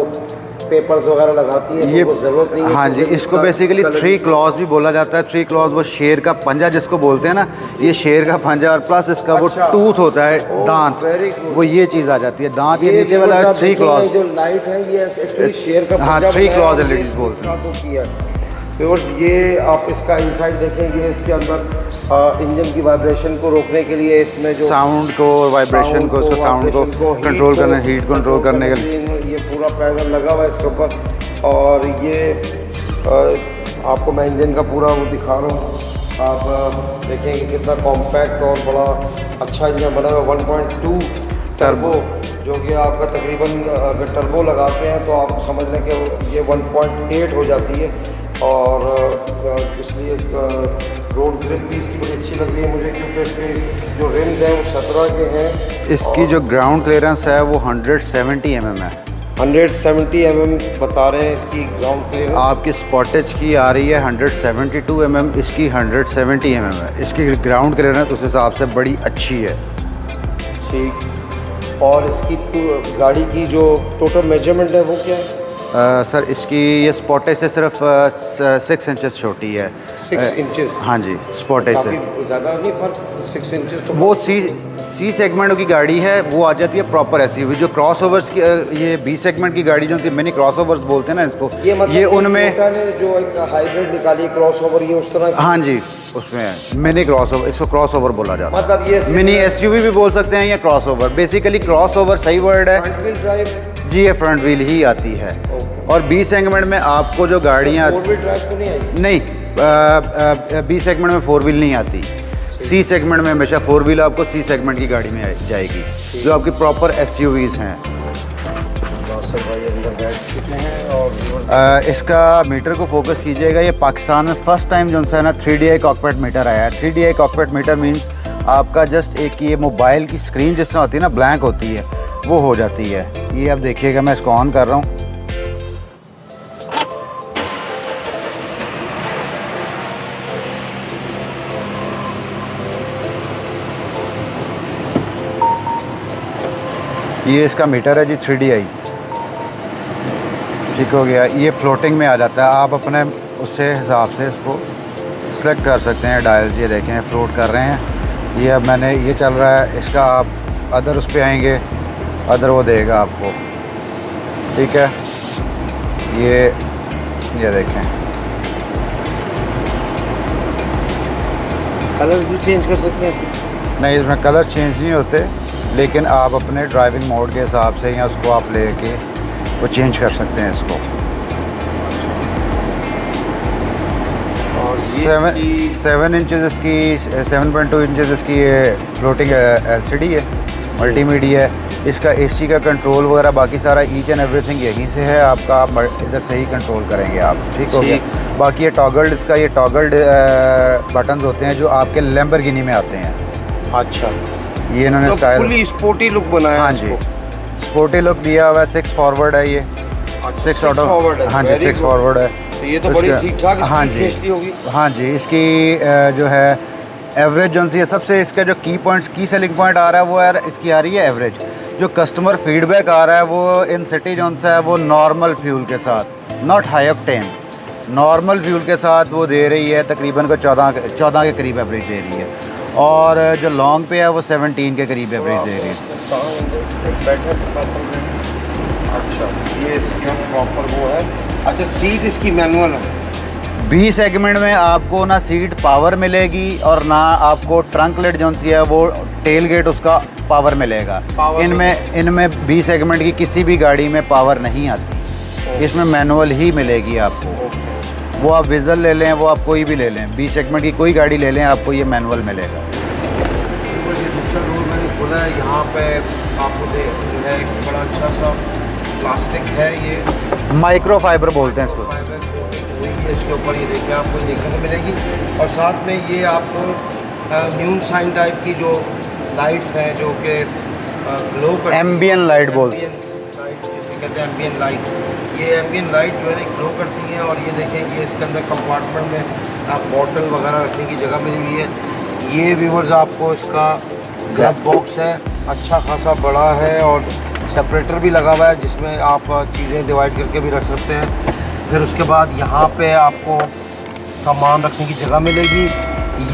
पेपर्स वगैरह लगाती है, ये ज़रूरत नहीं है। हाँ जी, इसको बेसिकली 3 क्लॉज भी बोला जाता है। 3 क्लॉज वो शेर का पंजा जिसको बोलते हैं ना, ये शेर का पंजा, और प्लस इसका वो टूथ होता है, दांत, वो ये चीज़ आ जाती है। दांत ये नीचे वाला 3 क्लॉज जो लाइट है ये एक्चुअली शेर का हाँ, पंजा 3 क्लॉज बनाया LEDs बोलते हैं। व्यूअर्स, ये आप इसका इनसाइड देखें, ये इसके अंदर इंजन की वाइब्रेशन को रोकने के लिए इसमें जो साउंड को, वाइब्रेशन को, उसको साउंड को कंट्रोल करने, हीट कंट्रोल करने के लिए ये पूरा पैनल लगा हुआ है इसके ऊपर। और ये आपको मैं इंजन का पूरा वो दिखा रहा हूँ, आप देखेंगे कितना कॉम्पैक्ट और बड़ा अच्छा इंजन बना हुआ। 1.2 टर्बो, जो कि आपका तकरीबन अगर टर्बो लगाते हैं तो आप समझ लें कि ये 1.8 हो जाती है। और इसलिए रोड ग्रिप भी इसकी बड़ी अच्छी लग रही है मुझे, क्योंकि इसके जो रिम्स हैं वो 17 के हैं। इसकी जो ग्राउंड क्लियरेंस है वो 170 mm है। 170 mm बता रहे हैं इसकी ग्राउंड क्लियरेंस। आपकी स्पॉटेज की आ रही है 172 mm, इसकी 170 mm है। इसकी ग्राउंड क्लियरेंस उस हिसाब से बड़ी अच्छी है। ठीक, और इसकी गाड़ी की जो टोटल मेजरमेंट है वो क्या है? सर इसकी ये स्पॉटेज से सिर्फ 6 इंचेस छोटी है। 6 इंचेस? हाँ जी, स्पॉटेज से ज़्यादा नहीं फ़र्क, 6 इंचेस तो वो सी सेगमेंट की गाड़ी है, वो आ जाती है प्रॉपर SUV। जो क्रॉस ओवर्स की ये B सेगमेंट की गाड़ी जो मिनी क्रॉस ओवर्स बोलते हैं ना इसको, ये उनमें जो एक हाइब्रिड निकाली क्रॉस ओवर, ये उस तरह। हाँ जी, उसमें मिनी क्रॉस ओवर, इसको क्रॉस ओवर बोला जाता है। मतलब ये मिनी SUV भी बोल सकते हैं या cross over. Basically cross over सही वर्ड है फ्रंट व्हील ड्राइव जी, ये फ्रंट व्हील ही आती है। और B सेगमेंट में आपको जो गाड़ियाँ 4 व्हील ड्राइव तो नहीं आई? नहीं, B सेगमेंट में 4 व्हील नहीं आती। सी सेगमेंट में हमेशा 4 व्हील आपको सी सेगमेंट की गाड़ी में जाएगी, जो आपकी प्रॉपर SUVs हैं। इसका मीटर को फोकस कीजिएगा। ये पाकिस्तान में फर्स्ट टाइम जो है ना 3DI कॉकपिट मीटर आया है। 3DI कॉकपिट मीटर मींस आपका जस्ट एक ये मोबाइल की स्क्रीन जिस तरह होती है ना, ब्लैंक होती है, वो हो जाती है। ये अब देखिएगा, मैं इसको ऑन कर रहा हूँ। ये इसका मीटर है जी 3DI, ठीक हो गया। ये फ्लोटिंग में आ जाता है, आप अपने उससे हिसाब से इसको सेलेक्ट कर सकते हैं डायल्स। ये देखें फ्लोट कर रहे हैं। ये अब मैंने ये चल रहा है, इसका आप अदर उस पर आएंगे, अदर वो देगा आपको, ठीक है। ये देखें, कलर्स भी चेंज कर सकते हैं इसमें? नहीं, इसमें कलर्स चेंज नहीं होते, लेकिन आप अपने ड्राइविंग मोड के हिसाब से या उसको आप लेके वो चेंज कर सकते हैं इसको। 7 इंचज़ इसकी 7.2 इंचज़ इसकी फ्लोटिंग LCD है, मल्टीमीडिया है। इसका AC का कंट्रोल वगैरह बाकी सारा ईच एंड एवरीथिंग यहीं से है आपका, आप इधर से ही कंट्रोल करेंगे आप, ठीक हो गया। बाकी ये टॉगल्ड, इसका ये टॉगल्ड बटन्स होते हैं जो आपके लैम्बोर्गिनी में आते हैं। अच्छा, ये इन्होंने तो स्टाइल फुली स्पोर्टी लुक बनाया। हाँ जी, स्पोर्टी लुक दिया हुआ है। 6 फॉरवर्ड है ये, 6 ऑटो फॉरवर्ड है। हाँ जी, 6 फॉरवर्ड है। तो ये तो बड़ी ठीक ठाक हाँ स्पीड खींचती होगी। हाँ जी, इसकी जो है एवरेज जो है सबसे इसका जो की सेलिंग पॉइंट आ रहा है वो यार इसकी आ रही है एवरेज। जो कस्टमर फीडबैक आ रहा है वो इन सिटी जो है वो नॉर्मल फ्यूल के साथ, not high octane, normal fuel के साथ वो दे रही है। तकरीबन को 14 के करीब एवरेज दे रही है, और जो लॉन्ग पे है वो 17 के करीब एवरेज दे रही है। अच्छा, ये इसका प्रॉपर वो है। अच्छा, सीट इसकी मैनुअल है। B सेगमेंट में आपको ना सीट पावर मिलेगी और ना आपको ट्रंक लेट जो है वो टेल गेट उसका पावर मिलेगा। इनमें B सेगमेंट की किसी भी गाड़ी में पावर नहीं आती, इसमें मैनुअल ही मिलेगी आपको। वो आप विज़ल ले लें, वो आप कोई भी ले लें, B सेगमेंट की कोई गाड़ी ले लें, आपको ये मैनुअल मिलेगा। दूसरा डोर मैंने खोला है, यहाँ पे आपको जो है एक बड़ा अच्छा सा प्लास्टिक है, ये माइक्रो फाइबर बोलते हैं इसको। फाइबर कोटिंग हुई है इसके ऊपर, ये देखिए आपको ये देखने को मिलेगी। और साथ में ये आपको न्यून साइन टाइप की जो लाइट्स हैं जो कि ग्लो करती हैं, एम्बियन लाइट बोलते हैं, लाइट जिसे कहते हैं एम्बियन लाइट। ये एम्बियन लाइट जो है ग्लो करती हैं। और ये देखें, ये इसके अंदर कंपार्टमेंट में आप बॉटल वगैरह रखने की जगह मिली हुई है। ये व्यूवर्स आपको इसका ग्लव बॉक्स है, अच्छा खासा बड़ा है, और सेपरेटर भी लगा हुआ है जिसमें आप चीज़ें डिवाइड करके भी रख सकते हैं। फिर उसके बाद यहाँ पे आपको सामान रखने की जगह मिलेगी।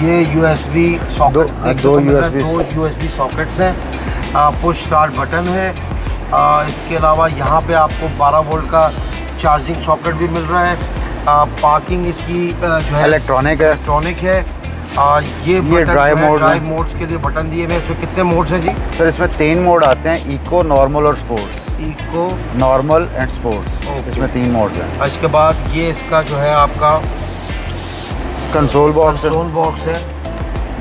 ये USB सॉकेट, दो USB सॉकेट्स हैं। पुश स्टार्ट बटन है। इसके अलावा यहाँ पे आपको 12 वोल्ट का चार्जिंग सॉकेट भी मिल रहा है। पार्किंग इसकी जो है इलेक्ट्रॉनिक है। ये ड्राइव मोड्स के लिए बटन दिए हुए हैं। इसमें कितने मोड्स हैं जी? सर इसमें 3 मोड आते हैं, इको, नॉर्मल और sports. Eco, normal and sports, इसमें 3 मोड्स हैं। इसके बाद ये इसका जो है आपका कंसोल बॉक्स है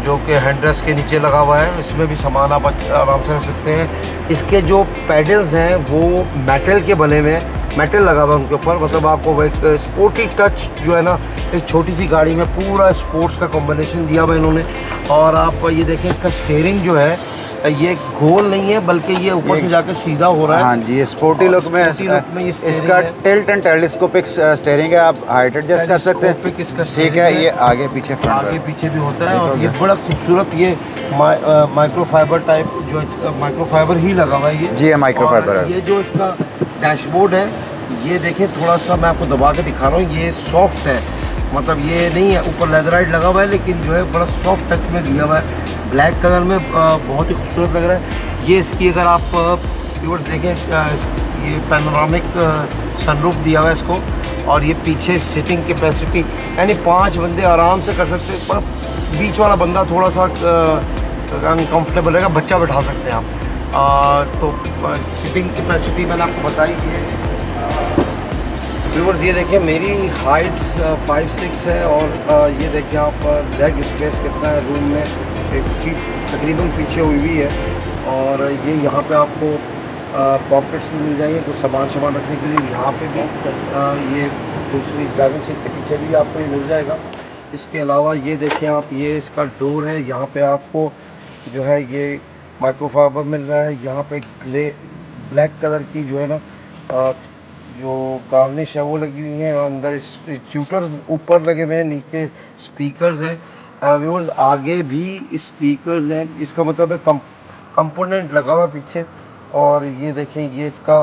जो कि हैंडरेस्ट के नीचे लगा हुआ है। इसमें भी सामान आप आराम से रख सकते हैं। इसके जो पैडल्स हैं वो मेटल के बने हुए हैं, मेटल लगा हुआ है उनके ऊपर। मतलब आपको एक स्पोर्टी टच जो है ना, एक छोटी सी गाड़ी में पूरा स्पोर्ट्स का कॉम्बिनेशन दिया हुआ है इन्होंने। और आप ये देखें, इसका स्टीयरिंग जो है ये गोल नहीं है बल्कि ये ऊपर से जाके सीधा हो रहा है। हाँ जी, ये स्पोर्टी लुक में इसका टिल्ट एंड टेलीस्कोपिक स्टीयरिंग है, आप हाइट एडजस्ट कर सकते हैं, ठीक है। ये आगे पीछे भी होता है। और ये बड़ा खूबसूरत ये माइक्रोफाइबर टाइप जो माइक्रोफाइबर ही लगा हुआ है ये जी, माइक्रोफाइबर है। ये जो इसका डैशबोर्ड है, ये देखिए थोड़ा सा मैं आपको दबा के दिखा रहा हूँ, ये सॉफ्ट है। मतलब ये नहीं है ऊपर लेदराइट लगा हुआ है, लेकिन जो है बड़ा सॉफ्ट टच में दिया हुआ है, ब्लैक कलर में बहुत ही खूबसूरत लग रहा है। ये इसकी अगर आप व्यूअर्स देखें, ये पैनोरामिक सनरूफ दिया हुआ है इसको। और ये पीछे सिटिंग कैपेसिटी यानी 5 बंदे आराम से कर सकते हैं, पर बीच वाला बंदा थोड़ा सा अनकम्फर्टेबल रहेगा, बच्चा बैठा सकते हैं आप। तो सिटिंग कैपेसिटी मैंने आपको बताई है। व्यूअर्स ये देखिए, मेरी हाइट 5'6" है, और ये देखिए आप लेग स्पेस कितना है रूम में। एक सीट तकरीबन पीछे हुई हुई है, और ये यहाँ पे आपको पॉकेट्स भी मिल जाएंगे कुछ सामान रखने के लिए। यहाँ पे भी ये दूसरी ड्राइविंग सीट के पीछे भी आपको ये मिल जाएगा। इसके अलावा ये देखें आप, ये इसका डोर है, यहाँ पे आपको जो है ये माइक्रोफाइबर मिल रहा है। यहाँ पे ब्लैक कलर की जो है ना जो गार्निश है वो लगी हुई है, और अंदर इस ट्यूटर ऊपर लगे हुए हैं, नीचे स्पीकर्स हैं व्यूअर्स, आगे भी स्पीकर्स हैं। इसका मतलब है कंपोनेंट लगा हुआ पीछे। और ये देखें, ये इसका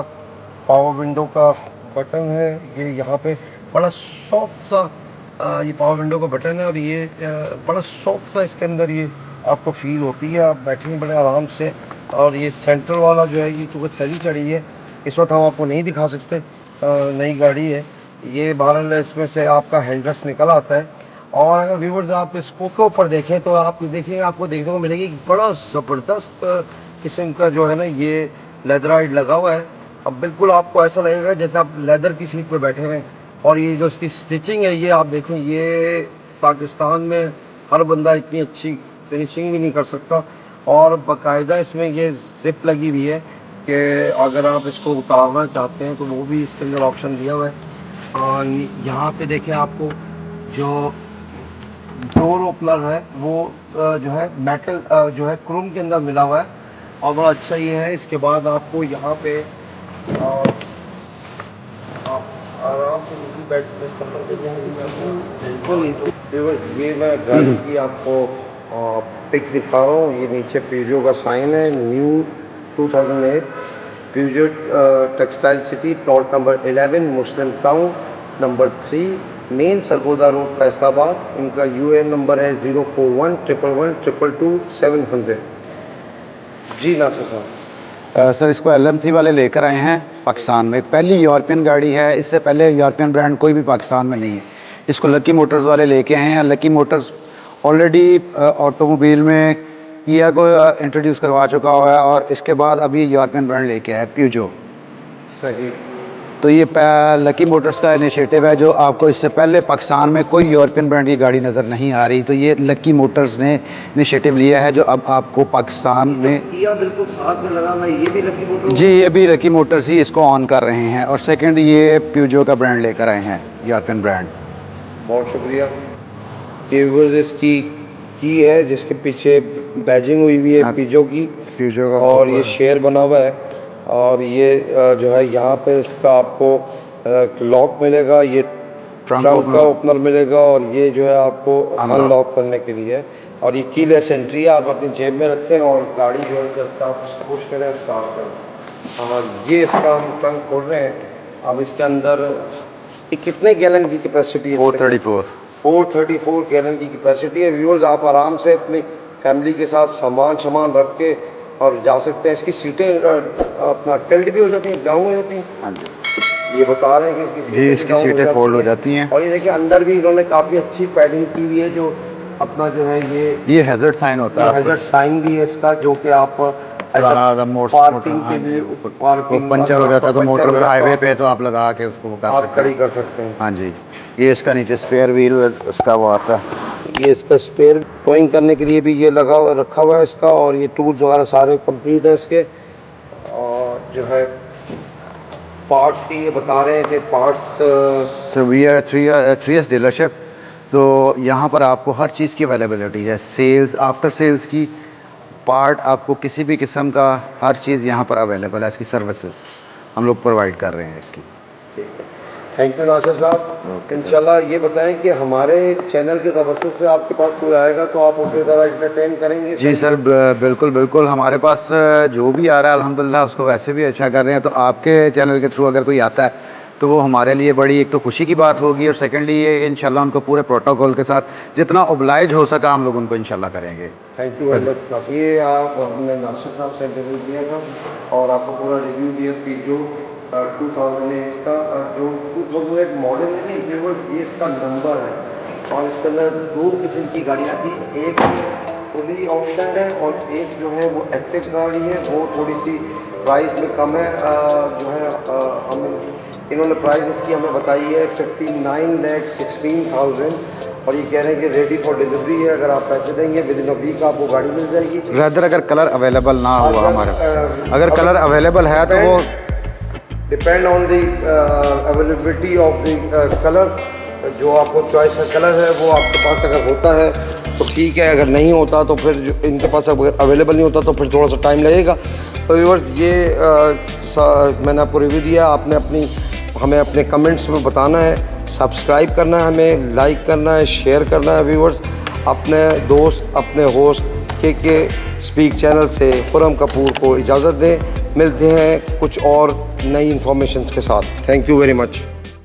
पावर विंडो का बटन है, ये यहाँ पे बड़ा सॉफ्ट सा ये पावर विंडो का बटन है, और ये बड़ा सॉफ्ट सा इसके अंदर ये आपको फील होती है, आप बैठेंगे बड़े आराम से। और ये सेंट्रल वाला जो है ये क्योंकि चली चढ़ी है इस वक्त हम आपको नहीं दिखा सकते, नई गाड़ी है ये। बहरहाल इसमें से आपका हैंडरेस्ट निकल आता है। और अगर व्यूवर्स आप इसको के ऊपर देखें तो आप देखेंगे, आपको देखने को मिलेगी बड़ा ज़बरदस्त किस्म का जो है ना ये लेदराइड लगा हुआ है। अब बिल्कुल आपको ऐसा लगेगा जैसे आप लेदर की सीट पर बैठे हुए हैं। और ये जो इसकी स्टिचिंग है ये आप देखें, ये पाकिस्तान में हर बंदा इतनी अच्छी फिनिशिंग भी नहीं कर सकता। और बाकायदा इसमें ये जिप लगी हुई है कि अगर आप इसको उतारना चाहते हैं तो वो भी इसके अंदर ऑप्शन दिया हुआ है। और यहाँ पे देखें आपको जो डोर ओपनर है वो जो है मेटल जो है क्रोम के अंदर मिला हुआ है, और बड़ा अच्छा ये है। इसके बाद आपको यहाँ पे आराम से दूसरी बेड पे सफर कर बिल्कुल। ये मैं गाड़ी की आपको पिक दिखा रहा हूँ। ये नीचे प्यूजो का साइन है, new 2008 Peugeot textile city, plot number 11, Muslim town number 3, main Sargodha road, Faisalabad. इनका यूएन नंबर है 04111222700। जी नासिर साहब। सर इसको LM3 वाले लेकर आए हैं पाकिस्तान में, पहली यूरोपियन गाड़ी है, इससे पहले यूरोपियन ब्रांड कोई भी पाकिस्तान में नहीं है। इसको लकी मोटर्स वाले लेके आए हैं। लकी मोटर्स ऑलरेडी ऑटोमोबाइल में किया को इंट्रोड्यूस करवा चुका हुआ है, और इसके बाद अभी यूरोपियन ब्रांड लेके आया है प्यूजो। सही। तो ये लकी मोटर्स का इनिशिएटिव है, जो आपको इससे पहले पाकिस्तान में कोई यूरोपियन ब्रांड की गाड़ी नज़र नहीं आ रही। तो ये लकी मोटर्स ने इनिशिएटिव लिया है, जो अब आपको पाकिस्तान में बिल्कुल साथ में लगा हुआ है, ये भी लकी मोटर्स। जी, ये भी लकी मोटर्स ही इसको ऑन कर रहे हैं। और सेकंड ये प्यूजो का ब्रांड लेकर आए हैं, यूरोपियन ब्रांड। बहुत शुक्रिया। ये इसकी की है जिसके पीछे बैजिंग हुई हुई है प्यूजो की, प्यूजो का, और ये शेयर बना हुआ है। और ये जो है यहाँ पे इसका आपको लॉक मिलेगा, ये ट्रंक का ओपनर मिलेगा, और ये जो है आपको अनलॉक करने के लिए। और ये कीलेस एंट्री है, आप अपनी जेब में रखें और गाड़ी जो है जब आप इसको पुश करें स्टार्ट करें। और ये इसका हम ट्रंक खोल रहे हैं। अब इसके अंदर ये कितने गैलन की कैपेसिटी है? 434 गैलन की कैपेसिटी है। व्यूअर्स आप आराम से अपनी फैमिली के साथ सामान रख के और जा सकते हैं। इसकी सीटें अपना टिल्ट भी हो जाती हैं, डाउन हो जाती हैं। हाँ जी, ये बता रहे हैं कि इसकी सीटें फोल्ड हो जाती हैं। और ये देखिए अंदर भी इन्होंने काफ़ी अच्छी पैडिंग की हुई है, जो अपना जो है ये हैजर्ड साइन होता है, हैजर्ड साइन भी है इसका, जो कि आप पार्किंग के लिए पार्किंग पंचर हो जाता है तो मोटर हाईवे पे तो आप लगा के उसको आप खड़ी कर सकते हैं। हाँ जी, ये इसका नीचे स्पेयर व्हील उसका वो आता है। ये इसका स्पेयर टोइंग करने के लिए भी ये रखा हुआ है इसका, और ये टूल्स वगैरह सारे कंप्लीट है इसके। और जो है पार्ट्स की ये बता रहे हैं कि parts we are 3S dealership, तो यहाँ पर आपको हर चीज़ की अवेलेबिलिटी है, सेल्स, आफ्टर सेल्स की, पार्ट, आपको किसी भी किस्म का हर चीज़ यहाँ पर अवेलेबल है। इसकी सर्विसेज हम लोग प्रोवाइड कर रहे हैं इसकी। थैंक यू नासिर साहब। इंशाल्लाह ये बताएं कि हमारे चैनल के तवज्जुह से आपके पास कोई आएगा तो आप उसे ज़रा एंटरटेन करेंगे? जी सर, बिल्कुल हमारे पास जो भी आ रहा है अल्हम्दुलिल्लाह उसको वैसे भी अच्छा कर रहे हैं। तो आपके चैनल के थ्रू अगर कोई आता है तो वो हमारे लिए बड़ी एक तो खुशी की बात होगी, और सेकेंडली ये इंशाल्लाह उनको पूरे प्रोटोकॉल के साथ जितना ओब्लाइज हो सका हम लोग उनको इंशाल्लाह करेंगे। Thank you very much. ये आप हमने नासिर साहब से इंटरव्यू दिया था और आपको पूरा रिव्यू दिया कि जो 2008 का जो 2008 मॉडल है, ये इसका नंबर है। और इसके अंदर दो किस्म की गाड़ियाँ थी, एक फुली ऑप्शन है और एक जो है वो एक्टिव गाड़ी है, वो थोड़ी सी प्राइस में कम है। जो है इन्होंने प्राइस इसकी हमें बताई है 59,16,000, और ये कह रहे हैं कि रेडी फॉर डिलीवरी है, अगर आप पैसे देंगे विद इन अ वीक आपको गाड़ी मिल जाएगी। रैदर अगर कलर अवेलेबल ना हुआ हमारे, अगर कलर अवेलेबल है तो वो depend on the availability of the colour, जो आपको चॉइस का कलर है वो आपके पास अगर होता है तो ठीक है, अगर नहीं होता तो फिर जो इनके पास अगर अवेलेबल नहीं होता तो फिर थोड़ा सा टाइम लगेगा। तो व्यूअर्स ये मैंने आपको रिव्यू दिया, आपने हमें अपने कमेंट्स में बताना है, सब्सक्राइब करना है, हमें लाइक करना है, शेयर करना है। व्यूअर्स अपने दोस्त अपने होस्ट के स्पीक चैनल से खुरम कपूर को इजाज़त दें। मिलते हैं कुछ और नई इन्फॉर्मेशन के साथ। Thank you very much.